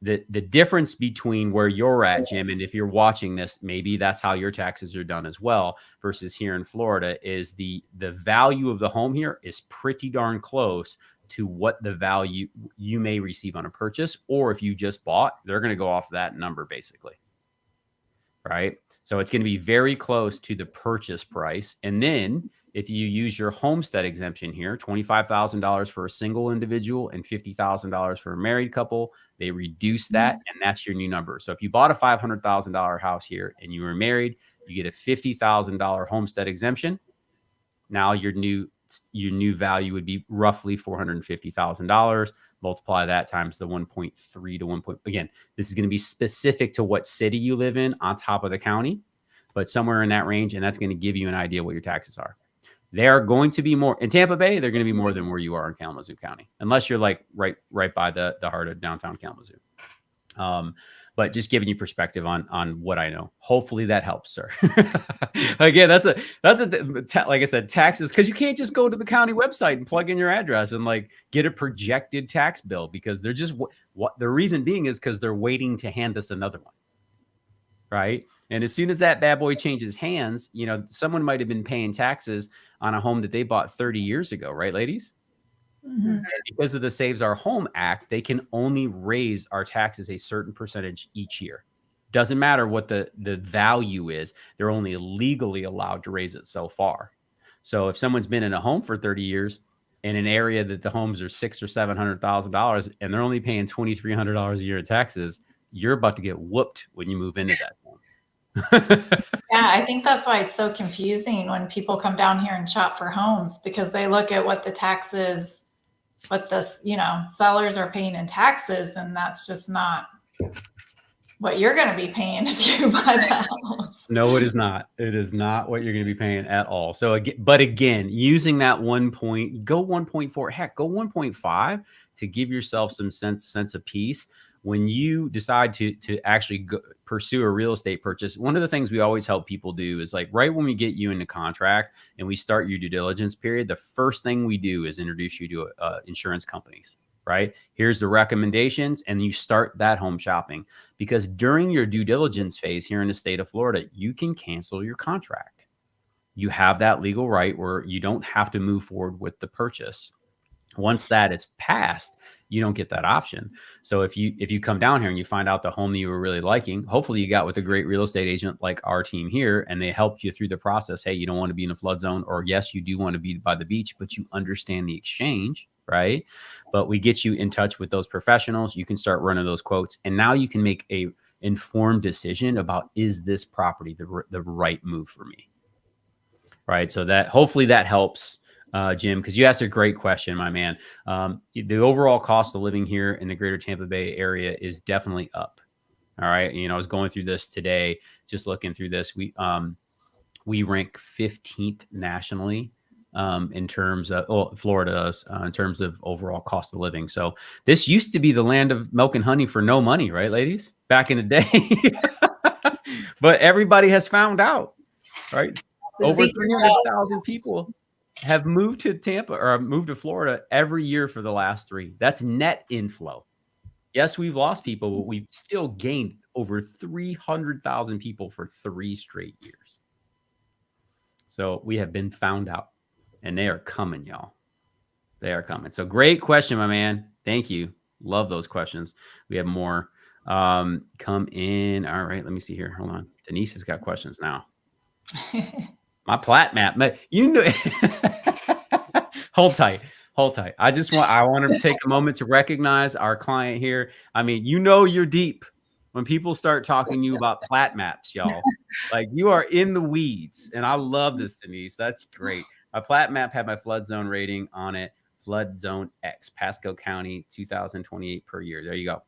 The difference between where you're at, Jim, and if you're watching this, maybe that's how your taxes are done as well, versus here in Florida, is the value of the home here is pretty darn close to what the value you may receive on a purchase, or if you just bought, they're going to go off that number basically, right? So it's going to be very close to the purchase price. And then if you use your homestead exemption here, $25,000 for a single individual and $50,000 for a married couple, they reduce that, and that's your new number. So if you bought a $500,000 house here and you were married, you get a $50,000 homestead exemption. Now your new value would be roughly $450,000. Multiply that times the 1.3 to 1. Again, this is going to be specific to what city you live in on top of the county, but somewhere in that range, and that's going to give you an idea what your taxes are. They are going to be more in Tampa Bay. They're going to be more than where you are in Kalamazoo County, unless you're like right by the heart of downtown Kalamazoo. But just giving you perspective on what I know. Hopefully that helps, sir. Again, that's like I said, taxes, because you can't just go to the county website and plug in your address and like get a projected tax bill, because they're just what the reason being is because they're waiting to hand us another one. right? And as soon as that bad boy changes hands, someone might have been paying taxes on a home that they bought 30 years ago, right, ladies? Mm-hmm. And because of the Saves Our Home Act, they can only raise our taxes a certain percentage each year. Doesn't matter what the value is. They're only legally allowed to raise it so far. So if someone's been in a home for 30 years in an area that the homes are $600,000 or $700,000 and they're only paying $2,300 a year in taxes, you're about to get whooped when you move into that home. Yeah, I think that's why it's so confusing when people come down here and shop for homes, because they look at what the taxes, what the sellers are paying in taxes, and that's just not what you're going to be paying if you buy the house. No, it is not. It is not what you're going to be paying at all. So again, using that 1 go 1.4, heck, go 1.5 to give yourself some sense of peace. When you decide to actually pursue a real estate purchase, one of the things we always help people do is, like, right when we get you into contract and we start your due diligence period, the first thing we do is introduce you to insurance companies, right? Here's the recommendations, and you start that home shopping, because during your due diligence phase here in the state of Florida, you can cancel your contract. You have that legal right where you don't have to move forward with the purchase. Once that is passed, you don't get that option. So if you come down here and you find out the home that you were really liking, hopefully you got with a great real estate agent like our team here, and they helped you through the process. Hey, you don't want to be in a flood zone, or yes, you do want to be by the beach, but you understand the exchange, right? But we get you in touch with those professionals. You can start running those quotes, and now you can make a informed decision about, is this property the right move for me, right? So that hopefully that helps. Jim, because you asked a great question, my man. The overall cost of living here in the greater Tampa Bay area is definitely up. All right. I was going through this today, just looking through this. We rank 15th nationally in terms of, Florida does, in terms of overall cost of living. So this used to be the land of milk and honey for no money, right, ladies? Back in the day. But everybody has found out, right? Over 300,000 people have moved to Tampa or moved to Florida every year for the last 3. That's net inflow. Yes, we've lost people, but we've still gained over 300,000 people for 3 straight years. So we have been found out, and they are coming, y'all. They are coming. So great question, my man. Thank you. Love those questions. We have more come in. All right, let me see here. Hold on. Denise has got questions now. My plat map, hold tight. I want to take a moment to recognize our client here. I mean, you're deep when people start talking to you about plat maps, y'all. Like, you are in the weeds, and I love this, Denise. That's great. My plat map had my flood zone rating on it. Flood zone X, Pasco County, 2028 per year. There you go.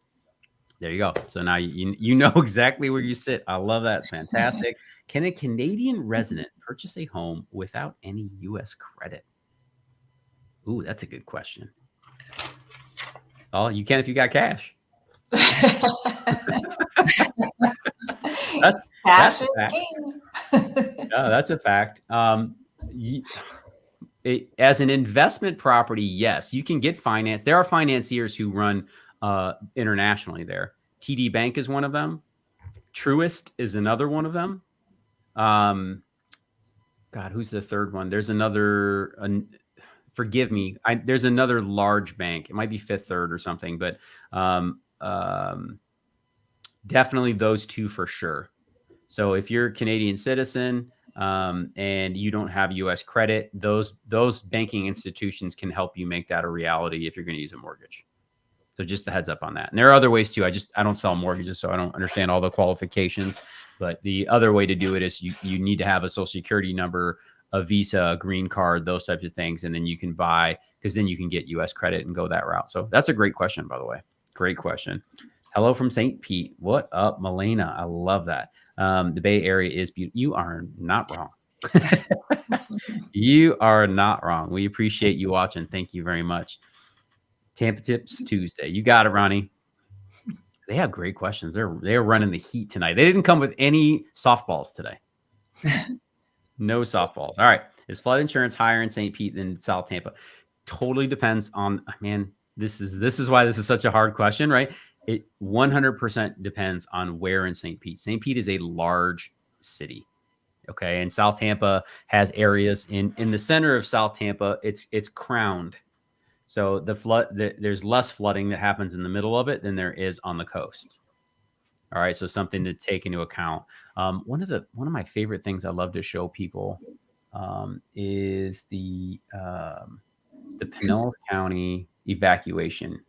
There you go. So now you know exactly where you sit. I love that. It's fantastic. Can a Canadian resident purchase a home without any U.S. credit? Ooh, that's a good question. Oh, you can if you got cash. Cash is king. No, that's a fact. As an investment property, yes, you can get finance. There are financiers who run internationally there. TD Bank is one of them. Truist is another one of them. God, who's the third one? There's another, forgive me. There's another large bank. It might be Fifth Third or something, but definitely those two for sure. So if you're a Canadian citizen and you don't have U.S. credit, those banking institutions can help you make that a reality if you're going to use a mortgage. So just a heads up on that. And there are other ways too. I don't sell mortgages, so I don't understand all the qualifications. But the other way to do it is you need to have a social security number, a visa, a green card, those types of things. And then you can buy, because then you can get U.S. credit and go that route. So that's a great question, by the way. Great question. Hello from St. Pete. What up, Milena? I love that. The Bay Area is beautiful. You are not wrong. You are not wrong. We appreciate you watching. Thank you very much. Tampa Tips Tuesday. You got it, Ronnie. They have great questions. They're running the heat tonight. They didn't come with any softballs today. No softballs. All right. Is flood insurance higher in St. Pete than South Tampa? Totally depends on, man, this is why this is such a hard question, right? It 100% depends on where in St. Pete. St. Pete is a large city. Okay. And South Tampa has areas in the center of South Tampa. It's crowned. So there's less flooding that happens in the middle of it than there is on the coast. All right. So something to take into account. One of my favorite things I love to show people is the Pinellas County evacuation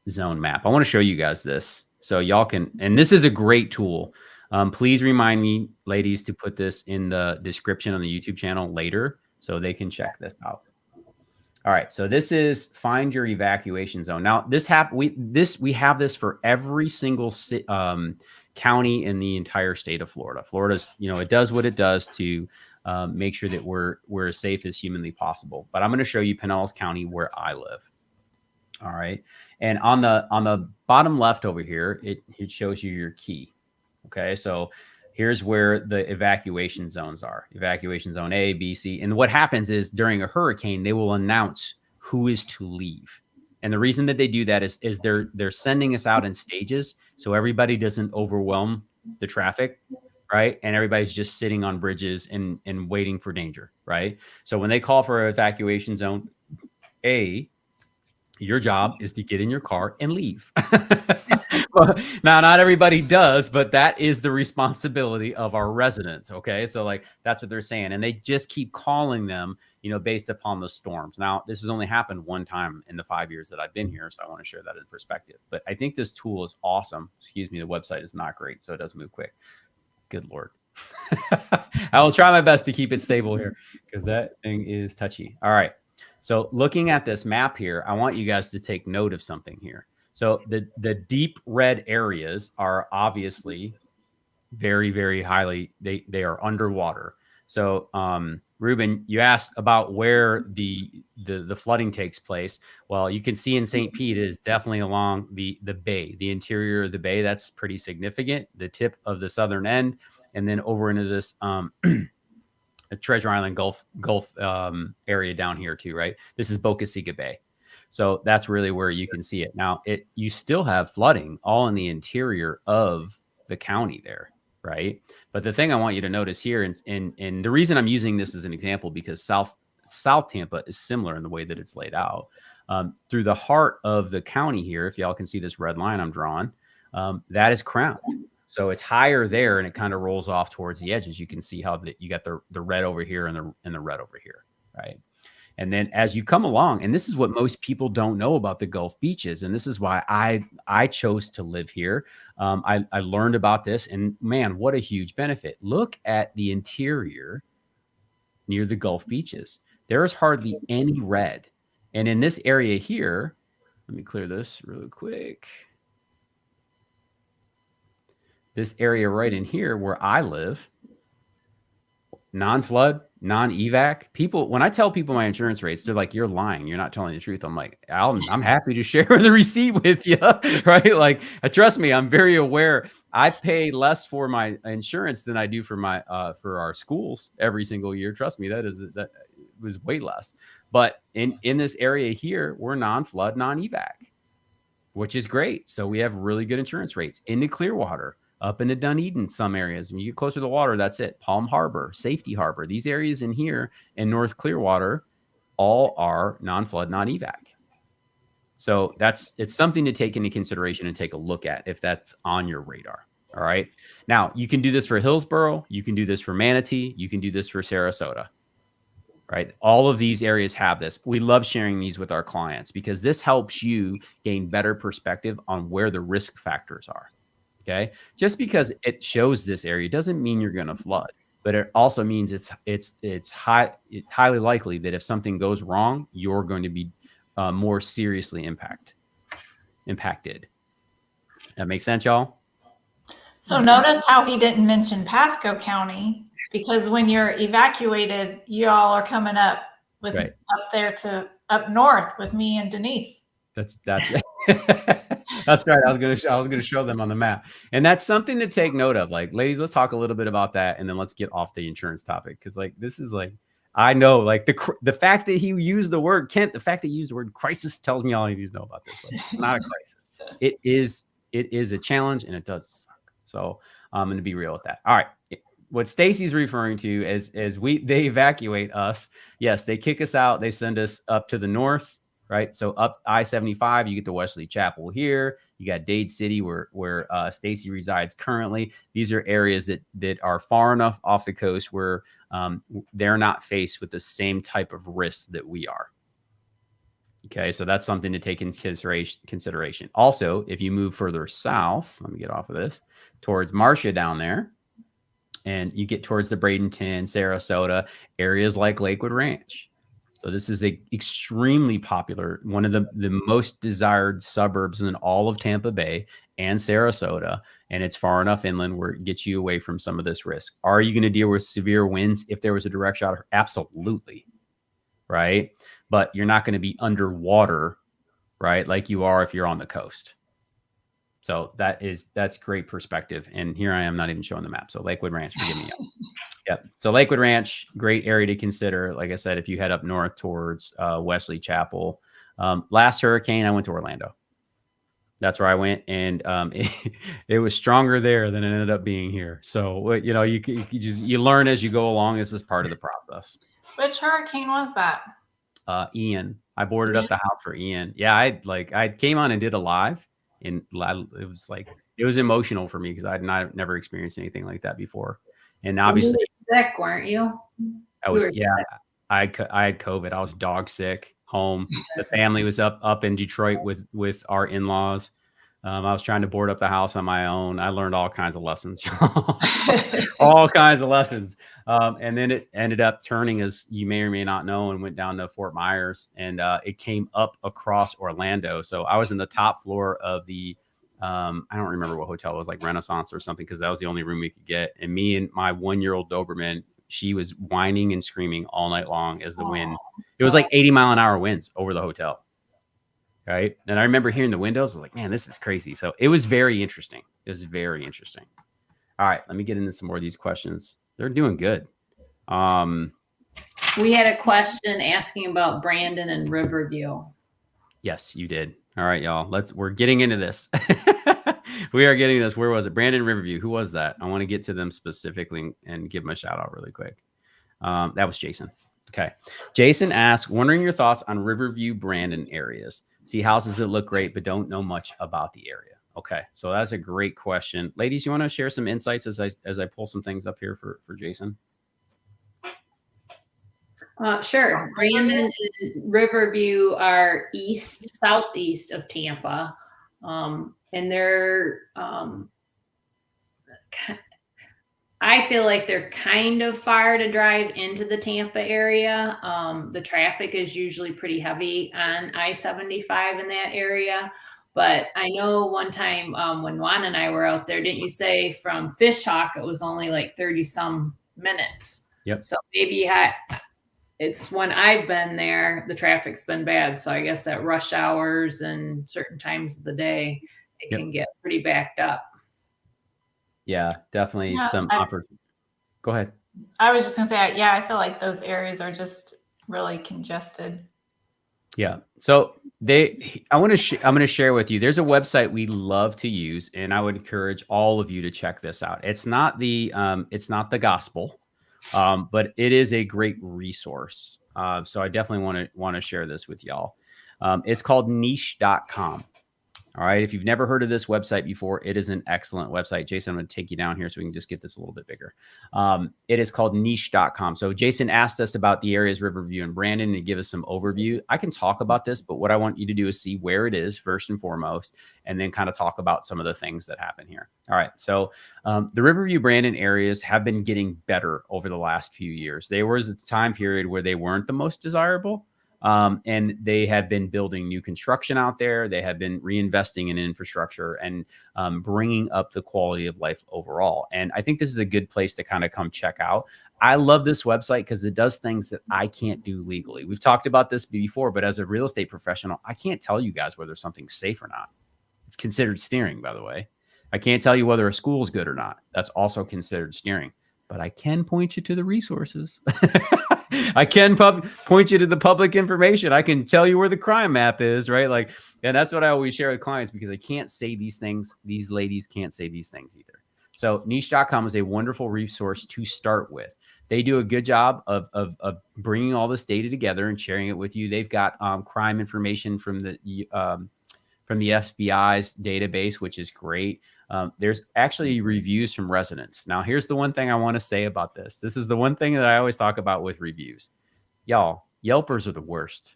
zone map. I want to show you guys this so y'all can, and this is a great tool. Please remind me, ladies, to put this in the description on the YouTube channel later so they can check this out. All right, so this is find your evacuation zone. Now, we have this for every single county in the entire state of Florida. Florida's, it does what it does to make sure that we're as safe as humanly possible. But I'm going to show you Pinellas County where I live. All right, and on the bottom left over here, it shows you your key. Okay, so here's where the evacuation zones are. Evacuation zone A, B, C. And what happens is during a hurricane, they will announce who is to leave. And the reason that they do that is they're sending us out in stages so everybody doesn't overwhelm the traffic, right? And everybody's just sitting on bridges and waiting for danger, right? So when they call for evacuation zone A, your job is to get in your car and leave. Well, now, not everybody does, but that is the responsibility of our residents. Okay. So that's what they're saying. And they just keep calling them, based upon the storms. Now, this has only happened one time in the 5 years that I've been here. So I want to share that in perspective, but I think this tool is awesome. Excuse me. The website is not great, so it doesn't move quick. Good Lord. I will try my best to keep it stable here because that thing is touchy. All right. So looking at this map here, I want you guys to take note of something here. So the deep red areas are obviously very, very highly, they are underwater. So Ruben, you asked about where the flooding takes place. Well, you can see in St. Pete is definitely along the bay, the interior of the bay. That's pretty significant. The tip of the southern end, and then over into this Treasure Island Gulf area down here too, right? This is Boca Chica Bay. So that's really where you can see it. Now, you still have flooding all in the interior of the county there, right? But the thing I want you to notice here, and the reason I'm using this as an example, because South Tampa is similar in the way that it's laid out. Through the heart of the county here, if y'all can see this red line I'm drawing, that is crowned. So it's higher there, and it kind of rolls off towards the edges. You can see how you got the red over here and the red over here, right? And then as you come along, and this is what most people don't know about the Gulf beaches, and this is why I chose to live here. I learned about this, and man, what a huge benefit. Look at the interior near the Gulf beaches. There is hardly any red. And in this area here, let me clear this really quick. This area right in here where I live, non-flood, non-evac. People, when I tell people my insurance rates, they're like, "You're lying. You're not telling the truth." I'm like, I'm happy to share the receipt with you, right? Trust me, I'm very aware. I pay less for my insurance than I do for for our schools every single year. Trust me, that was way less. But in this area here, we're non-flood, non-evac, which is great. So we have really good insurance rates. Into Clearwater, up into Dunedin, some areas. When you get closer to the water, that's it. Palm Harbor, Safety Harbor. These areas in here in North Clearwater all are non-flood, non-evac. So it's something to take into consideration and take a look at if that's on your radar. All right. Now, you can do this for Hillsborough. You can do this for Manatee. You can do this for Sarasota. Right. All of these areas have this. We love sharing these with our clients because this helps you gain better perspective on where the risk factors are. Okay. Just because it shows this area doesn't mean you're going to flood, but it also means it's highly likely that if something goes wrong, you're going to be more seriously impacted. That makes sense, y'all? So notice how he didn't mention Pasco County, because when you're evacuated, you all are coming up up there to up north with me and Denise. That's that's right. I was gonna show them on the map, and that's something to take note of. Like, ladies, let's talk a little bit about that, and then let's get off the insurance topic because, this is I know, the fact that he used the word Kent, the fact that he used the word crisis tells me all I need to know about this. It's not a crisis. it is a challenge, and it does suck. So I'm going to be real with that. All right. What Stacy's referring to as they evacuate us. Yes, they kick us out. They send us up to the north, right? So up I-75, you get to Wesley Chapel here. You got Dade City, where Stacy resides currently. These are areas that are far enough off the coast where they're not faced with the same type of risk that we are. Okay, so that's something to take into consideration. Also, if you move further south, let me get off of this, towards Marcia down there, and you get towards the Bradenton, Sarasota, areas like Lakewood Ranch. So this is a extremely popular, one of the most desired suburbs in all of Tampa Bay and Sarasota, and it's far enough inland where it gets you away from some of this risk. Are you going to deal with severe winds if there was a direct shot? Absolutely, right? But you're not going to be underwater, right, like you are if you're on the coast. So that's great perspective. And here I am not even showing the map. So Lakewood Ranch, forgive me. Yep. So Lakewood Ranch, great area to consider. Like I said, if you head up north towards Wesley Chapel. Last hurricane, I went to Orlando. That's where I went, and it was stronger there than it ended up being here. So you learn as you go along. This is part of the process. Which hurricane was that? Ian. I boarded up the house for Ian. Yeah, I came on and did a live. And it was emotional for me because I'd never experienced anything like that before. And obviously, you were sick, weren't you? I had COVID. I was dog sick home. The family was up in Detroit with our in-laws. I was trying to board up the house on my own. I learned all kinds of lessons, all kinds of lessons. And then it ended up turning, as you may or may not know, and went down to Fort Myers, and it came up across Orlando. So I was in the top floor of the, I don't remember what hotel it was, like Renaissance or something, because that was the only room we could get. And me and my 1-year-old Doberman, she was whining and screaming all night long as the wind. It was like 80-mile-an-hour winds over the hotel. Right. And I remember hearing the windows. I was like, man, this is crazy. So it was very interesting. All right. Let me get into some more of these questions. They're doing good. We had a question asking about Brandon and Riverview. Yes, you did. All right, y'all. We're getting into this. We are getting this. Where was it? Brandon, Riverview. Who was that? I want to get to them specifically and give them a shout out really quick. That was Jason. Okay. Jason asked, wondering your thoughts on Riverview, Brandon areas. See houses that look great, but don't know much about the area. Okay. So that's a great question. Ladies, you want to share some insights as I pull some things up here for Jason? Sure. Brandon and Riverview are southeast of Tampa. And they're, I feel like they're kind of far to drive into the Tampa area. The traffic is usually pretty heavy on I-75 in that area. But I know one time when Juan and I were out there, didn't you say from Fishhawk, it was only like 30 some minutes? Yep. So maybe it's when I've been there, the traffic's been bad. So I guess at rush hours and certain times of the day, it can get pretty backed up. Yeah, definitely some opportunity. Go ahead. I was just going to say, I feel like those areas are just really congested. Yeah. So I'm going to share with you, there's a website we love to use, and I would encourage all of you to check this out. It's not the gospel, but it is a great resource. So I definitely want to share this with y'all. It's called niche.com. All right. If you've never heard of this website before, it is an excellent website. Jason, I'm going to take you down here so we can just get this a little bit bigger. It is called niche.com. So Jason asked us about the areas Riverview and Brandon to give us some overview. I can talk about this, but what I want you to do is see where it is first and foremost, and then kind of talk about some of the things that happen here. All right. So the Riverview, Brandon areas have been getting better over the last few years. There was a time period where they weren't the most desirable. And they had been building new construction out there. They had been reinvesting in infrastructure and bringing up the quality of life overall. And I think this is a good place to kind of come check out. I love this website because it does things that I can't do legally. We've talked about this before, but as a real estate professional, I can't tell you guys whether something's safe or not. It's considered steering, by the way. I can't tell you whether a school is good or not. That's also considered steering. But I can point you to the resources. I can point you to the public information. I can tell you where the crime map is, right? Like, and that's what I always share with clients, because I can't say these things. These ladies can't say these things either. So niche.com is a wonderful resource to start with. They do a good job of bringing all this data together and sharing it with you. They've got crime information from the FBI's database, which is great. There's actually reviews from residents. Now, here's the one thing I want to say about this. This is the one thing that I always talk about with reviews. Y'all, Yelpers are the worst.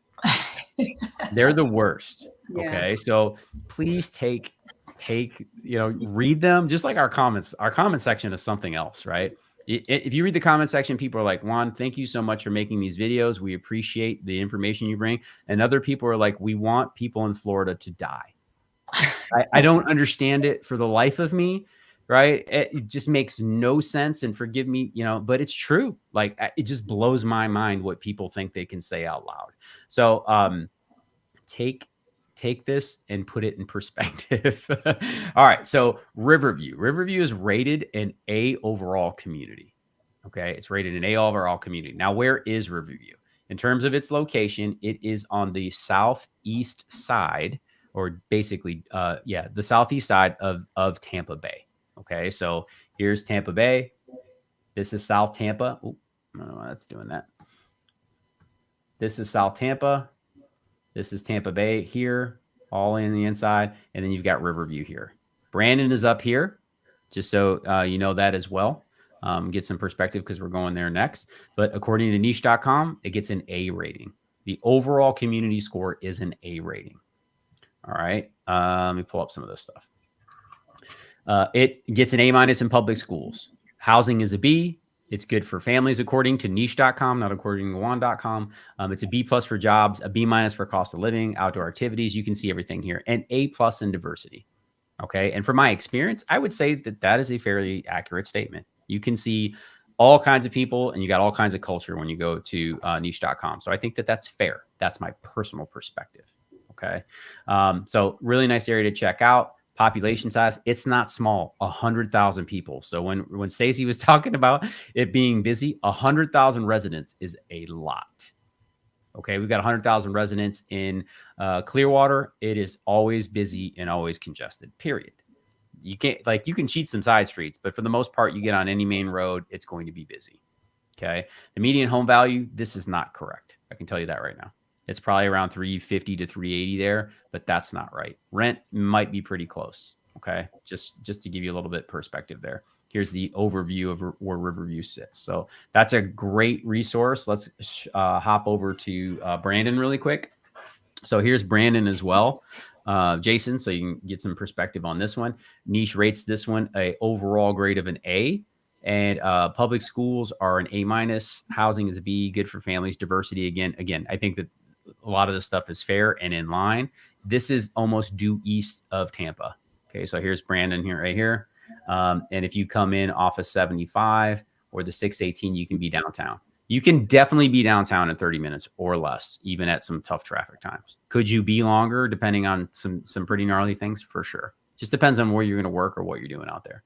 They're the worst. Yeah. Okay. So please read them, just like our comments. Our comment section is something else, right? If you read the comment section, people are like, Juan, thank you so much for making these videos. We appreciate the information you bring. And other people are like, we want people in Florida to die. I don't understand it for the life of me, right? It just makes no sense. And forgive me, but it's true. Like, it just blows my mind what people think they can say out loud. So take this and put it in perspective. All right. So Riverview is rated an A overall community. Okay. It's rated an A overall community. Now, where is Riverview? In terms of its location, it is on the southeast side, or basically, the southeast side of Tampa Bay. Okay. So here's Tampa Bay. This is South Tampa. Oh, I don't know why that's doing that. This is South Tampa. This is Tampa Bay here, all in the inside. And then you've got Riverview here. Brandon is up here, just so you know that as well. Get some perspective, because we're going there next. But according to niche.com, it gets an A rating. The overall community score is an A rating. All right. Let me pull up some of this stuff. It gets an A- in public schools. Housing is a B. It's good for families, according to niche.com, not according to Juan.com. It's a B+ for jobs, a B- for cost of living, outdoor activities. You can see everything here, and A+ in diversity. Okay. And from my experience, I would say that is a fairly accurate statement. You can see all kinds of people, and you got all kinds of culture when you go to niche.com. So I think that's fair. That's my personal perspective. Okay. So really nice area to check out. Population size, it's not small, 100,000 people. So when Stacy was talking about it being busy, 100,000 residents is a lot. Okay, we've got 100,000 residents in Clearwater. It is always busy and always congested, period. You can cheat some side streets, but for the most part, you get on any main road, it's going to be busy. Okay, the median home value, this is not correct. I can tell you that right now. It's probably around 350 to 380 there, but that's not right. Rent might be pretty close. Okay. Just to give you a little bit perspective there. Here's the overview of where Riverview sits. So that's a great resource. Let's hop over to Brandon really quick. So here's Brandon as well. Jason, so you can get some perspective on this one. Niche rates this one a overall grade of an A. And public schools are an A-. Housing is a B. Good for families. Diversity, again, I think that a lot of this stuff is fair and in line. This is almost due east of Tampa. Okay, so here's Brandon here, right here. And if you come in off of 75 or the 618, you can be downtown. You can definitely be downtown in 30 minutes or less, even at some tough traffic times. Could you be longer, depending on some pretty gnarly things? For sure. Just depends on where you're going to work or what you're doing out there.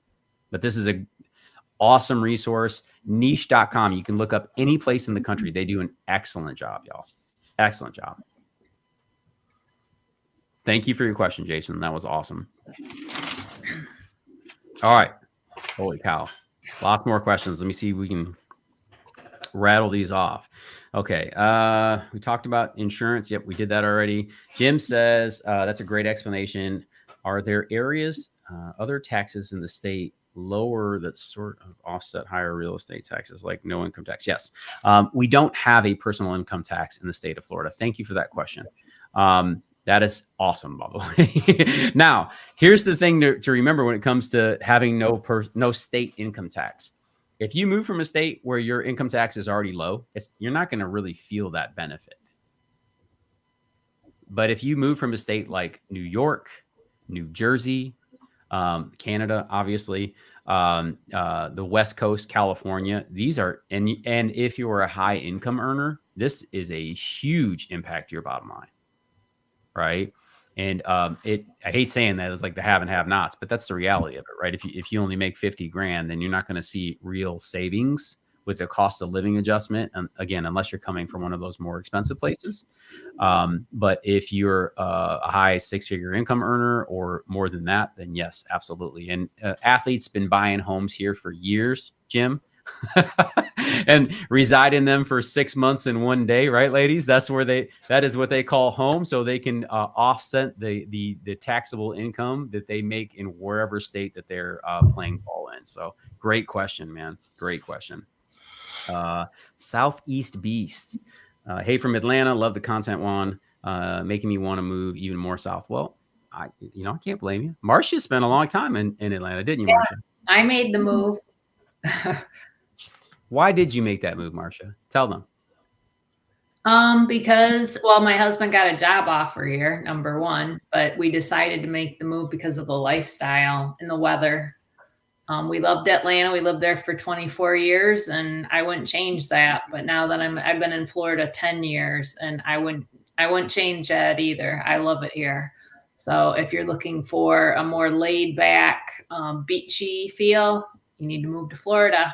But this is a awesome resource. Niche.com. You can look up any place in the country. They do an excellent job, y'all. Excellent job. Thank you for your question, Jason. That was awesome. All right. Holy cow. Lots more questions. Let me see if we can rattle these off. Okay. We talked about insurance. Yep, we did that already. Jim says, that's a great explanation. Are there areas, other taxes in the state lower that sort of offset higher real estate taxes, like no income tax? Yes. We don't have a personal income tax in the state of Florida. Thank you for that question. That is awesome, by the way. Now, here's the thing to remember when it comes to having no state income tax. If you move from a state where your income tax is already low, you're not going to really feel that benefit. But if you move from a state like New York, New Jersey, Canada, obviously, the West Coast, California, these are, and if you're a high income earner, this is a huge impact to your bottom line, right? And I hate saying that, it's like the have and have nots, but that's the reality of it, right? If you only make 50 grand, then you're not going to see real savings with the cost of living adjustment. Again, unless you're coming from one of those more expensive places. But if you're a high 6-figure income earner or more than that, then yes, absolutely. And athletes been buying homes here for years, Jim. And reside in them for 6 months and 1 day, right, ladies? That is what they call home, so they can offset the taxable income that they make in wherever state that they're playing ball in. So great question, man. Great question. Southeast Beast. Hey, from Atlanta. Love the content, Juan. Making me want to move even more south. Well, I can't blame you. Marcia spent a long time in Atlanta, didn't you, Marcia? I made the move. Why did you make that move, Marcia? Tell them. Because, well, my husband got a job offer here, number one, but we decided to make the move because of the lifestyle and the weather. We loved Atlanta. We lived there for 24 years and I wouldn't change that. But now that I've been in Florida 10 years and I wouldn't change that either. I love it here. So if you're looking for a more laid back, beachy feel, you need to move to Florida.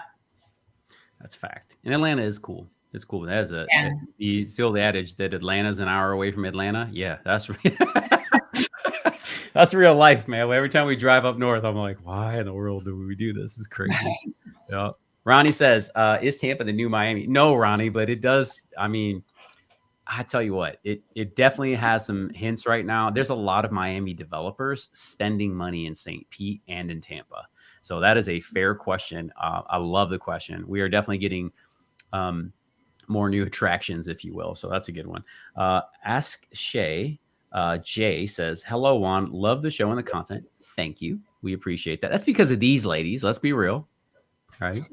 That's fact. And Atlanta is cool. It's cool. That's the old adage that Atlanta's an hour away from Atlanta. Yeah, that's that's real life, man. Every time we drive up north, I'm like, why in the world do we do this? It's crazy. Yeah. Ronnie says, is Tampa the new Miami? No, Ronnie, but it does. I mean, I tell you what, it definitely has some hints right now. There's a lot of Miami developers spending money in St. Pete and in Tampa. So that is a fair question. I love the question. We are definitely getting more new attractions, if you will. So that's a good one. Ask Shay. Jay says, hello, Juan. Love the show and the content. Thank you. We appreciate that. That's because of these ladies. Let's be real. Right.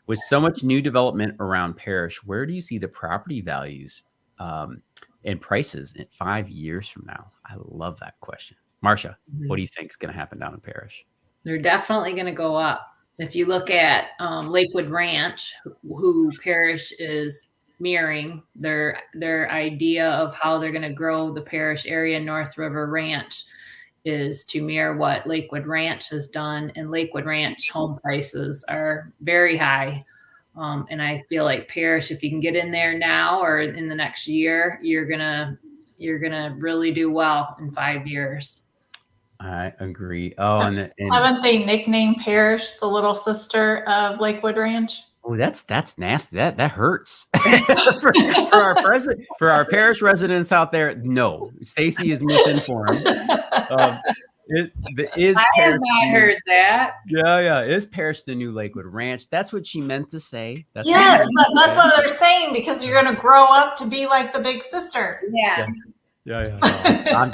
With so much new development around Parrish, where do you see the property values and prices in 5 years from now? I love that question. Marcia, what do you think is going to happen down in Parrish? They're definitely going to go up. If you look at Lakewood Ranch, who Parrish is mirroring, their idea of how they're going to grow the Parrish area, North River Ranch, is to mirror what Lakewood Ranch has done. And Lakewood Ranch home prices are very high. And I feel like Parrish, if you can get in there now or in the next year, you're gonna really do well in 5 years. I agree. Oh, and haven't they nicknamed Parrish the little sister of Lakewood Ranch? Oh, that's nasty. That hurts. for our Parrish residents out there. No, Stacy is misinformed. I have not heard that. Yeah. Is Parrish the new Lakewood Ranch? That's what she meant to say. Yes, but that's what they're saying, because you're going to grow up to be like the big sister. Yeah. No, I'm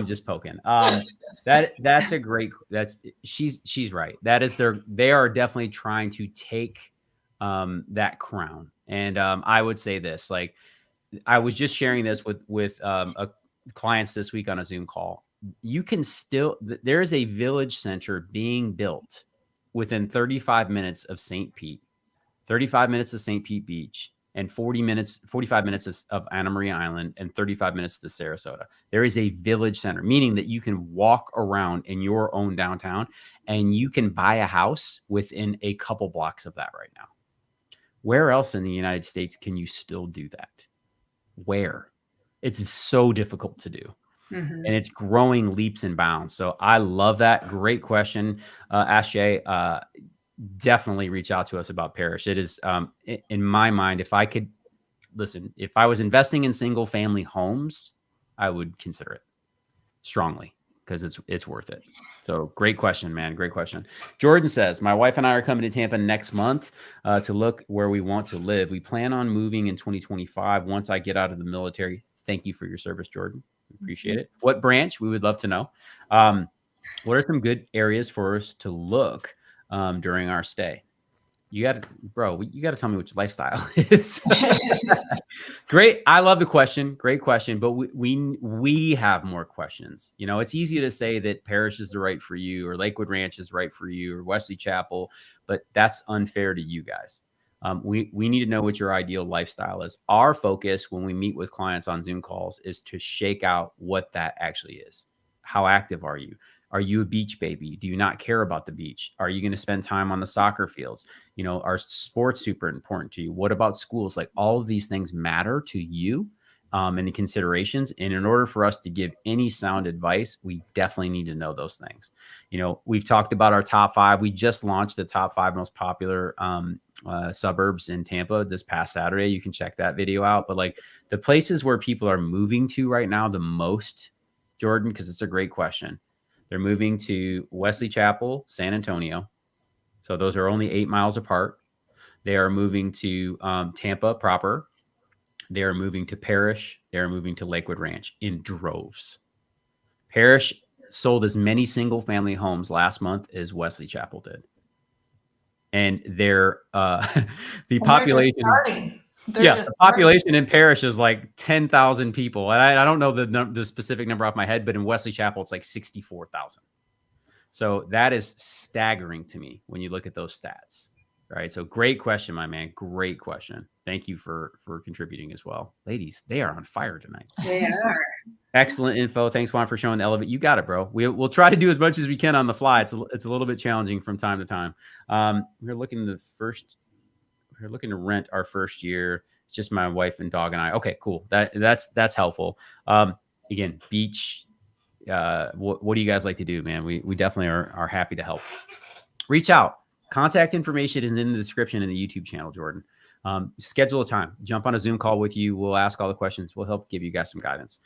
just poking. That's a great. She's right. They are definitely trying to take that crown. And I would say this, like, I was just sharing this with clients this week on a Zoom call. You can still, there is a village center being built within 35 minutes of St. Pete, 35 minutes of St. Pete Beach, and 45 minutes of Anna Maria Island, and 35 minutes to Sarasota. There is a village center, meaning that you can walk around in your own downtown and you can buy a house within a couple blocks of that right now. Where else in the United States can you still do that? Where? It's so difficult to do. Mm-hmm. And it's growing leaps and bounds. So I love that. Great question. Ask Jay. Definitely reach out to us about Parrish. It is, in my mind, if I was investing in single family homes, I would consider it strongly because it's worth it. So great question, man. Great question. Jordan says, my wife and I are coming to Tampa next month to look where we want to live. We plan on moving in 2025 once I get out of the military. Thank you for your service, Jordan. We appreciate it. What branch? We would love to know. What are some good areas for us to look during our stay? You got to tell me what your lifestyle is. Great. I love the question. Great question. But we have more questions. You know, it's easy to say that Parrish is the right for you, or Lakewood Ranch is right for you, or Wesley Chapel, but that's unfair to you guys. We need to know what your ideal lifestyle is. Our focus when we meet with clients on Zoom calls is to shake out what that actually is. How active are you? Are you a beach baby? Do you not care about the beach? Are you going to spend time on the soccer fields? You know, are sports super important to you? What about schools? Like all of these things matter to you and the considerations. And in order for us to give any sound advice, we definitely need to know those things. You know, we've talked about our top 5. We just launched the top 5 most popular suburbs in Tampa this past Saturday. You can check that video out. But like the places where people are moving to right now the most, Jordan, because it's a great question. They're moving to Wesley Chapel, San Antonio. So those are only 8 miles apart. They are moving to Tampa proper. They are moving to Parrish. They are moving to Lakewood Ranch in droves. Parrish sold as many single family homes last month as Wesley Chapel did. And the population, the population in Parrish is like 10,000 people. And I don't know the specific number off my head, but in Wesley Chapel, it's like 64,000. So that is staggering to me when you look at those stats. Right. So great question, my man. Great question. Thank you for contributing as well. Ladies, they are on fire tonight. They are. Excellent info. Thanks, Juan, for showing the elevator. You got it, bro. We'll try to do as much as we can on the fly. It's a little bit challenging from time to time. We're looking to rent our first year. It's just my wife and dog and I. Okay, cool. That's helpful. Again, beach. What do you guys like to do, man? We definitely are happy to help. Reach out. Contact information is in the description in the YouTube channel, Jordan. Schedule a time. Jump on a Zoom call with you. We'll ask all the questions. We'll help give you guys some guidance.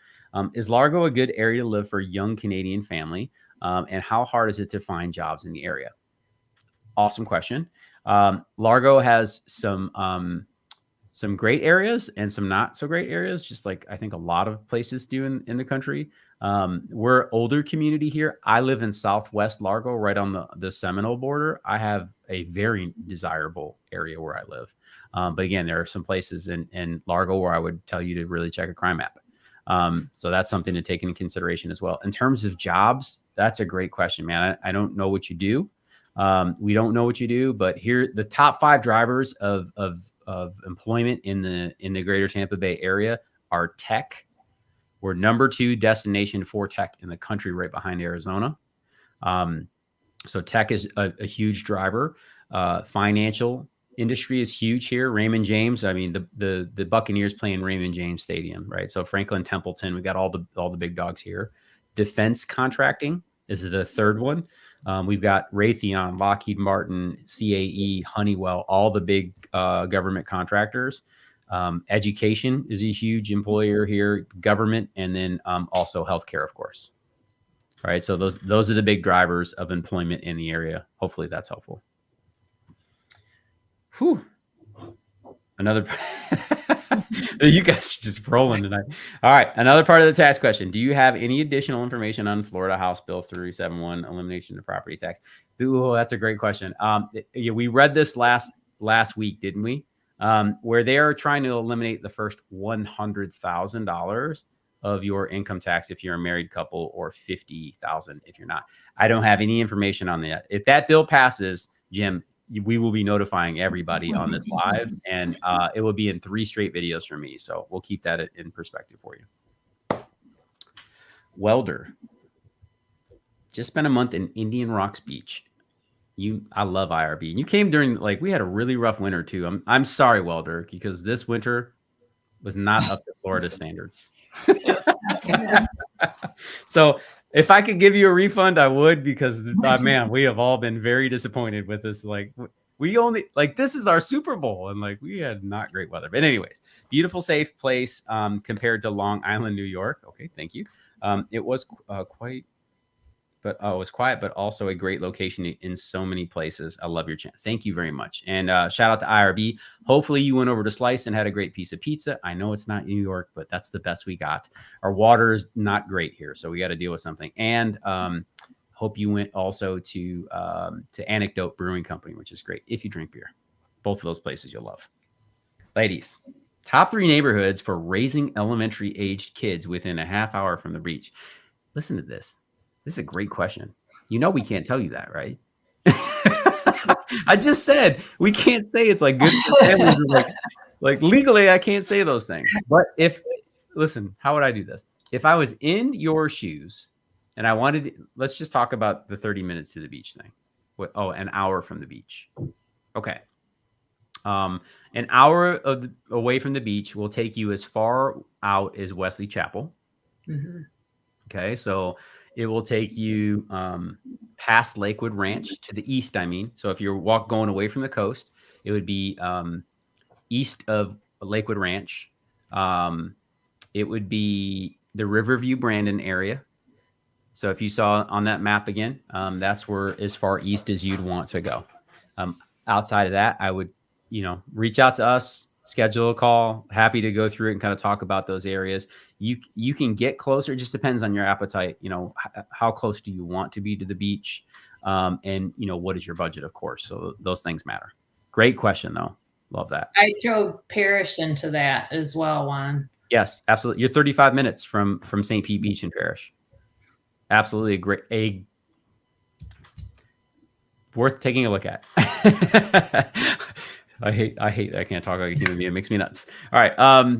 Is Largo a good area to live for a young Canadian family? And how hard is it to find jobs in the area? Awesome question. Largo has some great areas and some not so great areas, just like I think a lot of places do in the country. We're older community here. I live in Southwest Largo, right on the Seminole border. I have a very desirable area where I live. But again, there are some places in Largo where I would tell you to really check a crime map. So that's something to take into consideration as well. In terms of jobs, that's a great question, man. I don't know what you do. We don't know what you do, but here, the top 5 drivers of employment in the greater Tampa Bay area are tech. We're number 2 destination for tech in the country, right behind Arizona. So tech is a huge driver. Financial industry is huge here. Raymond James. I mean, the Buccaneers play in Raymond James Stadium, right? So Franklin Templeton, we got all the big dogs here. Defense contracting is the 3rd one. We've got Raytheon, Lockheed Martin, CAE, Honeywell, all the big government contractors. Education is a huge employer here, government, and then also healthcare, of course. All right, so those are the big drivers of employment in the area. Hopefully that's helpful. Whew. Another, you guys are just rolling tonight. All right, another part of the tax question. Do you have any additional information on Florida House Bill 371, elimination of property tax? Ooh, that's a great question. We read this last week, didn't we? Where they are trying to eliminate the first $100,000 of your income tax if you're a married couple, or $50,000 if you're not. I don't have any information on that. If that bill passes, Jim, we will be notifying everybody on this live, and it will be in 3 straight videos from me. So we'll keep that in perspective for you. Welder. Just spent a month in Indian Rocks Beach. I love IRB. And you came during, we had a really rough winter too. I'm sorry, Welder, because this winter was not up to Florida standards. So if I could give you a refund, I would, because man, we have all been very disappointed with this. We only, this is our Super Bowl, and we had not great weather. But anyways, beautiful, safe place compared to Long Island, New York. Okay, thank you. It was it was quiet, but also a great location in so many places. I love your channel. Thank you very much. And shout out to IRB. Hopefully you went over to Slice and had a great piece of pizza. I know it's not New York, but that's the best we got. Our water is not great here, so we got to deal with something. And hope you went also to Anecdote Brewing Company, which is great if you drink beer. Both of those places you'll love. Ladies, top 3 neighborhoods for raising elementary-aged kids within a half hour from the beach. Listen to this. This is a great question. You know we can't tell you that, right? I just said we can't say it's good for families. Legally, I can't say those things. But listen, how would I do this? If I was in your shoes And let's just talk about the 30 minutes to the beach thing. An hour from the beach. Okay. An hour away from the beach will take you as far out as Wesley Chapel. Mm-hmm. Okay. So it will take you past Lakewood Ranch to the east. I mean, so if you're going away from the coast, it would be east of Lakewood Ranch. It would be the Riverview Brandon area. So if you saw on that map again, that's where as far east as you'd want to go. Outside of that, I would, reach out to us, schedule a call. Happy to go through it and kind of talk about those areas. You can get closer. It just depends on your appetite. How close do you want to be to the beach? And what is your budget, of course. So those things matter. Great question, though. Love that. I throw Parish into that as well, Juan. Yes, absolutely. You're 35 minutes from St. Pete Beach in Parish. Absolutely worth taking a look at. I can't talk like a human being. It makes me nuts. All right.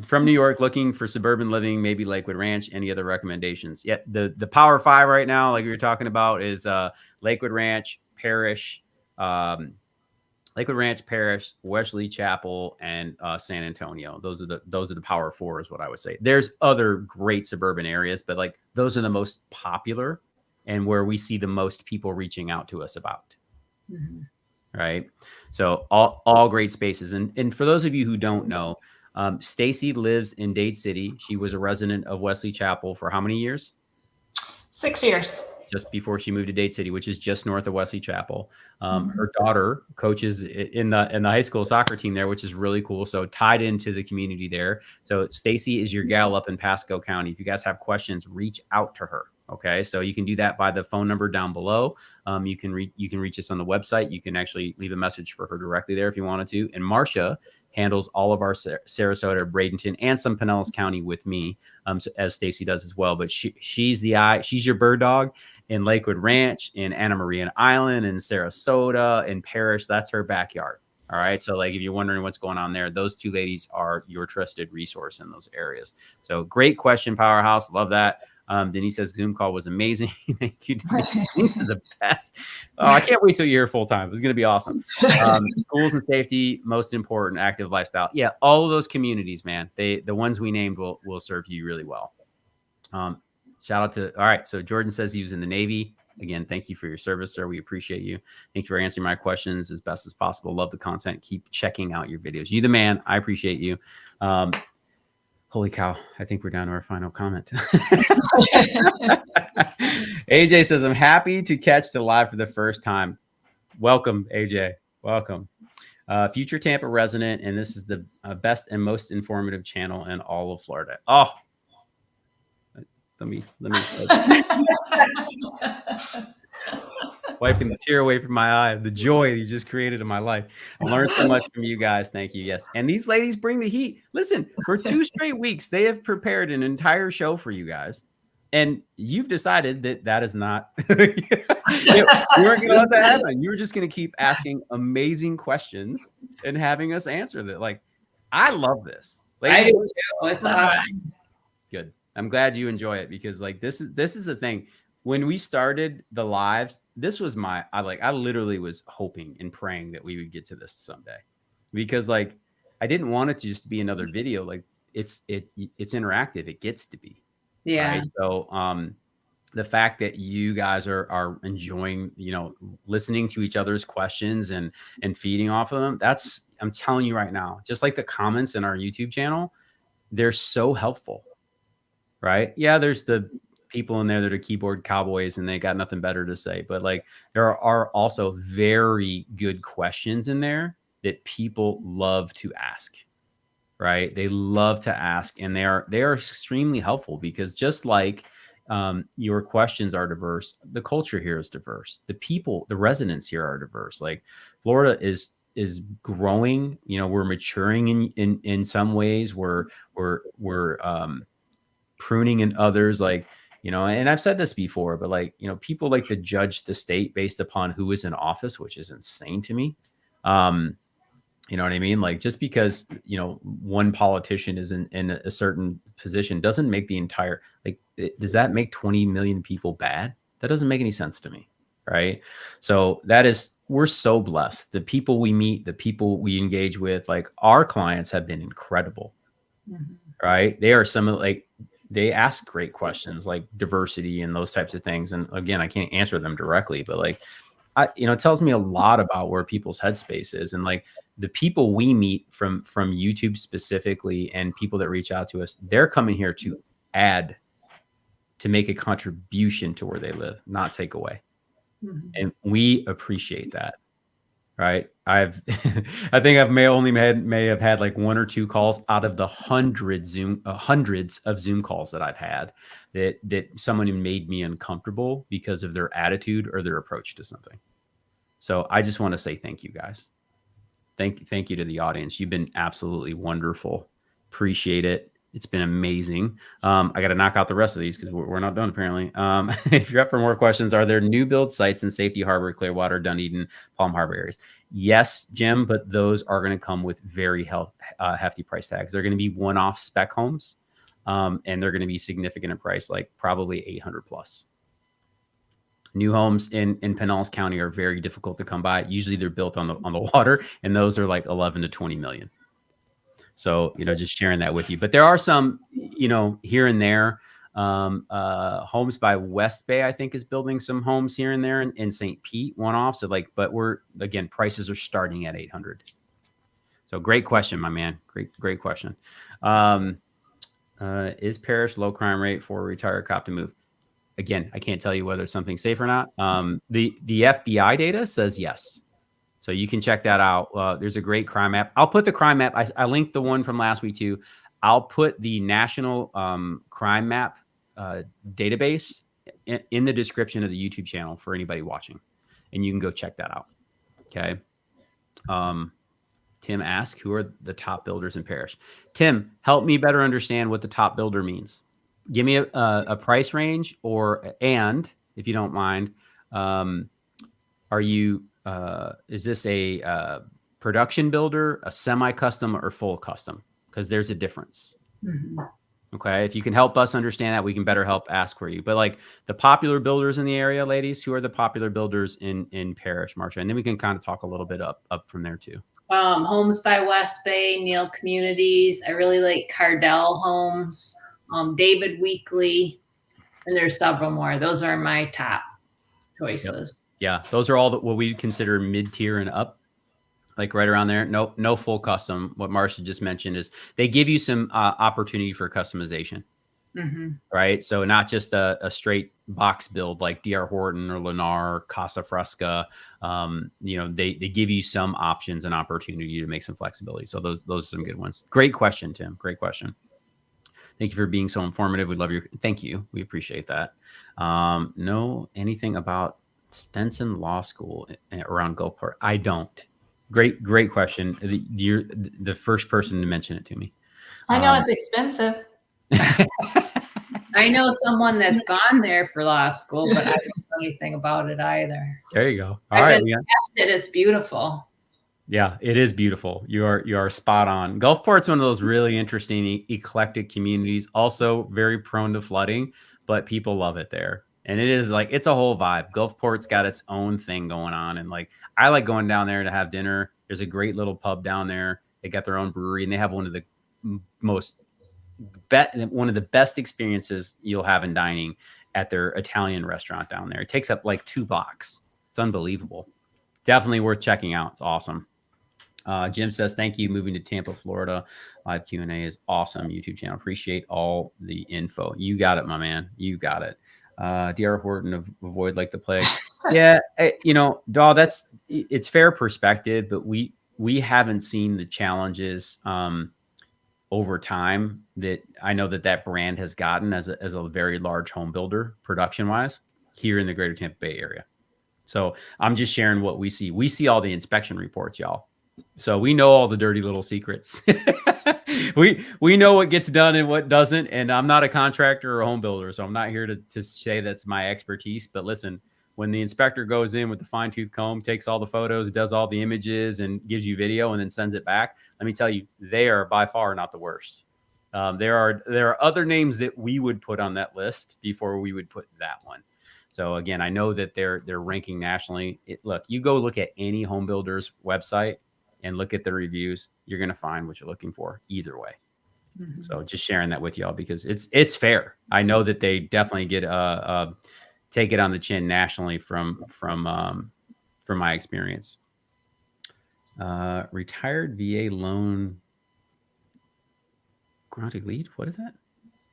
From New York, looking for suburban living, maybe Lakewood Ranch. Any other recommendations? Yeah. The Power 5 right now, like we were talking about, is Lakewood Ranch, Parish, Wesley Chapel, and San Antonio. Those are the Power 4 is what I would say. There's other great suburban areas, but like those are the most popular and where we see the most people reaching out to us about. Mm-hmm. Right. So all great spaces. And for those of you who don't know, Stacy lives in Dade City. She was a resident of Wesley Chapel for how many years? 6 years. Just before she moved to Dade City, which is just north of Wesley Chapel. Her daughter coaches in the high school soccer team there, which is really cool. So tied into the community there. So Stacy is your gal up in Pasco County. If you guys have questions, reach out to her. Okay, so you can do that by the phone number down below. You can reach us on the website. You can actually leave a message for her directly there if you wanted to. And Marcia handles all of our Sarasota, Bradenton, and some Pinellas County with me, as Stacy does as well. But she's your bird dog in Lakewood Ranch, in Anna Maria Island, in Sarasota, in Parish. That's her backyard. All right. So like, if you're wondering what's going on there, those two ladies are your trusted resource in those areas. So great question, Powerhouse. Love that. Denise says Zoom call was amazing. Thank you, Denise. Denise is the best. Oh, I can't wait till you're here full time. It's going to be awesome. Schools and safety, most important, active lifestyle. Yeah, all of those communities, man. The ones we named will serve you really well. Shout out to. All right. So Jordan says he was in the Navy. Again, thank you for your service, sir. We appreciate you. Thank you for answering my questions as best as possible. Love the content. Keep checking out your videos. You the man. I appreciate you. Holy cow. I think we're down to our final comment. AJ says, I'm happy to catch the live for the first time. Welcome, AJ. Welcome. Future Tampa resident, and this is the best and most informative channel in all of Florida. Oh, let me wiping the tear away from my eye. The joy you just created in my life. I learned so much from you guys. Thank you. Yes. And these ladies bring the heat. Listen, for 2 straight weeks, they have prepared an entire show for you guys. And you've decided that is not, you weren't going to let that happen. You were just going to keep asking amazing questions and having us answer that. Like, I love this. Ladies, I do too. It's awesome. Good. I'm glad you enjoy it, because like, this is the thing. When we started the lives, this was I literally was hoping and praying that we would get to this someday, because like, I didn't want it to just be another video. Like it's interactive. It gets to be. Yeah. Right? So, the fact that you guys are enjoying, listening to each other's questions and feeding off of them, I'm telling you right now, just like the comments in our YouTube channel, they're so helpful. Right. Yeah. There's the people in there that are keyboard cowboys and they got nothing better to say, but like, there are also very good questions in there that people love to ask, right? They love to ask, and they are extremely helpful, because just like your questions are diverse, the culture here is diverse. The people, the residents here are diverse. Like Florida is growing, we're maturing in some ways, we're pruning in others, like, and I've said this before, but like, people like to judge the state based upon who is in office, which is insane to me. You know what I mean? Like just because, one politician is in a certain position doesn't make the entire, like, does that make 20 million people bad? That doesn't make any sense to me. Right. So we're so blessed. The people we meet, the people we engage with, like our clients have been incredible. Mm-hmm. Right. They are they ask great questions like diversity and those types of things. And again, I can't answer them directly, but like, it tells me a lot about where people's headspace is. And like the people we meet from YouTube specifically and people that reach out to us, they're coming here to make a contribution to where they live, not take away. Mm-hmm. And we appreciate that. Right. I think I may have had like 1 or 2 calls out of the hundreds of Zoom calls that I've had that someone made me uncomfortable because of their attitude or their approach to something. So I just want to say thank you guys. Thank you to the audience. You've been absolutely wonderful. Appreciate it. It's been amazing. I got to knock out the rest of these because we're not done apparently. If you're up for more questions, are there new build sites in Safety Harbor, Clearwater, Dunedin, Palm Harbor areas? Yes, Jim, but those are going to come with very hefty price tags. They're going to be one-off spec homes, and they're going to be significant in price, like probably 800 plus. New homes in Pinellas County are very difficult to come by. Usually they're built on the water, and those are like 11 to 20 million. So, just sharing that with you. But there are some, here and there. Homes by West Bay, I think, is building some homes here and there in St. Pete, one-off. So but prices are starting at 800. So great question, my man. Great question. Is Parish low crime rate for a retired cop to move? Again, I can't tell you whether it's something safe or not. The FBI data says yes. So you can check that out. There's a great crime map. I'll put the crime map. I linked the one from last week too. I'll put the national crime map database in the description of the YouTube channel for anybody watching, and you can go check that out. Okay. Tim asked, who are the top builders in Parish? Tim, help me better understand what the top builder means. Give me a price range, and if you don't mind, is this a production builder, a semi-custom, or full custom? Because there's a difference. Mm-hmm. Okay. If you can help us understand that, we can better help ask for you. But like the popular builders in the area, ladies, who are the popular builders in Parish, Marsha? And then we can kind of talk a little bit up from there too. Homes by West Bay, Neal Communities. I really like Cardell Homes, David Weekly, and there's several more. Those are my top choices. Yep. Yeah, those are all what we consider mid-tier and up, like right around there. No full custom. What Marsha just mentioned is they give you some opportunity for customization, mm-hmm. right? So not just a straight box build like D.R. Horton or Lennar, Casa Fresca. They give you some options and opportunity to make some flexibility. So those are some good ones. Great question, Tim. Great question. Thank you for being so informative. We love thank you. We appreciate that. Know anything about Stenson Law School around Gulfport? I don't. Great question. You're the first person to mention it to me. I know it's expensive. I know someone that's gone there for law school, but I don't know anything about it either. There you go. All right. It's beautiful. Yeah, it is beautiful. You are spot on. Gulfport's one of those really interesting, eclectic communities. Also very prone to flooding, but people love it there. And it is like, it's a whole vibe. Gulfport's got its own thing going on. And like, I like going down there to have dinner. There's a great little pub down there. They got their own brewery, and they have one of the best experiences you'll have in dining at their Italian restaurant down there. It takes up like 2 blocks. It's unbelievable. Definitely worth checking out. It's awesome. Jim says, thank you. Moving to Tampa, Florida. Live Q&A is awesome. YouTube channel. Appreciate all the info. You got it, my man. You got it. D.R. Horton, avoid like the plague. Yeah. Daw, it's fair perspective, but we haven't seen the challenges over time that I know that brand has gotten as a very large home builder production wise here in the greater Tampa Bay area. So I'm just sharing what we see. We see all the inspection reports, y'all. So we know all the dirty little secrets. we know what gets done and what doesn't. And I'm not a contractor or a home builder, so I'm not here to say that's my expertise. But listen, when the inspector goes in with the fine tooth comb, takes all the photos, does all the images, and gives you video, and then sends it back, let me tell you, they are by far not the worst. There are other names that we would put on that list before we would put that one. So again, I know that they're ranking nationally. Look, you go look at any home builder's website and look at the reviews, you're going to find what you're looking for either way. Mm-hmm. So just sharing that with y'all because it's fair. I know that they definitely get take it on the chin nationally from my experience. Retired VA loan guaranteed lead. What is that?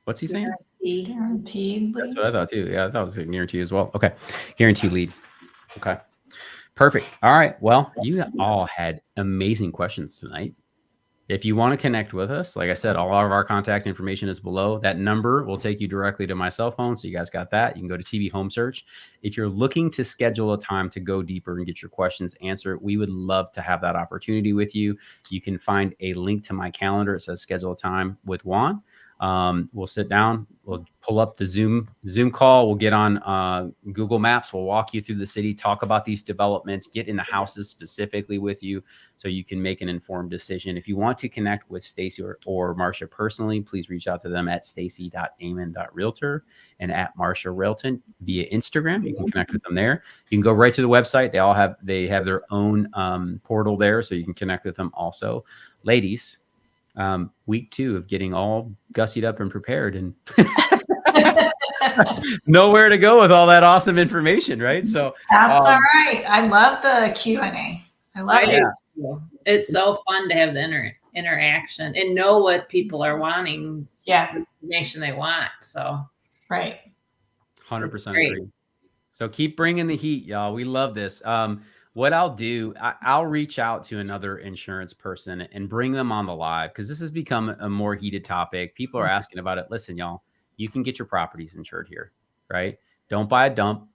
What's he saying? Guaranteed lead. That's what I thought too. Yeah, I thought it was a guarantee as well. Okay. Guaranteed lead. Okay. Perfect. All right. Well, you all had amazing questions tonight. If you want to connect with us, like I said, all of our contact information is below. That number will take you directly to my cell phone. So you guys got that. You can go to TV Home Search. If you're looking to schedule a time to go deeper and get your questions answered, we would love to have that opportunity with you. You can find a link to my calendar. It says schedule a time with Juan. We'll sit down, we'll pull up the Zoom call. We'll get on Google Maps. We'll walk you through the city, talk about these developments, get in the houses specifically with you so you can make an informed decision. If you want to connect with Stacy or Marcia personally, please reach out to them at stacy.amon.realtor and at Marcia Railton via Instagram. You can connect with them there. You can go right to the website. They have their own portal there, so you can connect with them also. Ladies, week 2 of getting all gussied up and prepared and nowhere to go with all that awesome information, right? So that's all right. I love the Q&A. I love it. It's so fun to have the interaction and know what people are wanting. Yeah. Information they want. So right. 100% agree. So keep bringing the heat, y'all. We love this. What I'll do, I'll reach out to another insurance person and bring them on the live because this has become a more heated topic. People are asking about it. Listen, y'all, you can get your properties insured here, right? Don't buy a dump,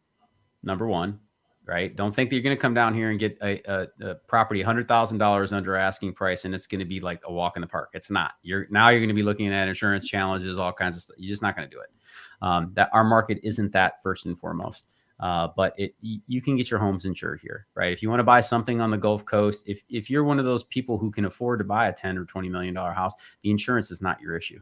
number one, right? Don't think that you're going to come down here and get a property $100,000 under asking price and it's going to be like a walk in the park. It's not. Now you're going to be looking at insurance challenges, all kinds of stuff. You're just not going to do it. That our market isn't that first and foremost. But you can get your homes insured here, right? If you want to buy something on the Gulf Coast, if you're one of those people who can afford to buy a $10 or $20 million house, the insurance is not your issue.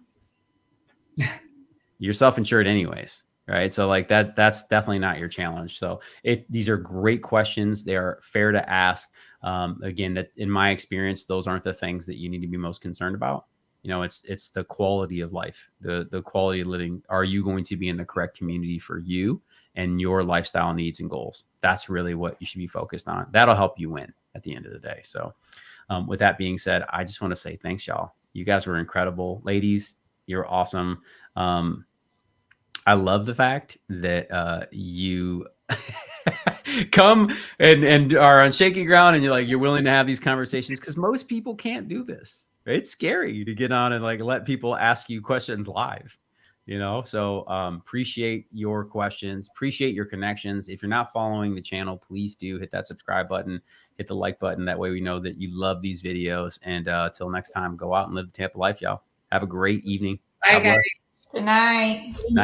You're self-insured anyways, right? So like that's definitely not your challenge. So these are great questions. They are fair to ask. Again, that in my experience, those aren't the things that you need to be most concerned about. You know, it's the quality of life, the quality of living. Are you going to be in the correct community for you and your lifestyle needs and goals? That's really what you should be focused on. That'll help you win at the end of the day. So with that being said, I just want to say thanks, y'all. You guys were incredible. Ladies, you're awesome. I love the fact that you come and are on shaky ground and you're willing to have these conversations because most people can't do this. It's scary to get on and like let people ask you questions live. So appreciate your questions, appreciate your connections. If you're not following the channel, please do hit that subscribe button, hit the like button. That way we know that you love these videos. And until next time, go out and live the Tampa life, y'all. Have a great evening. Bye, guys. Good night.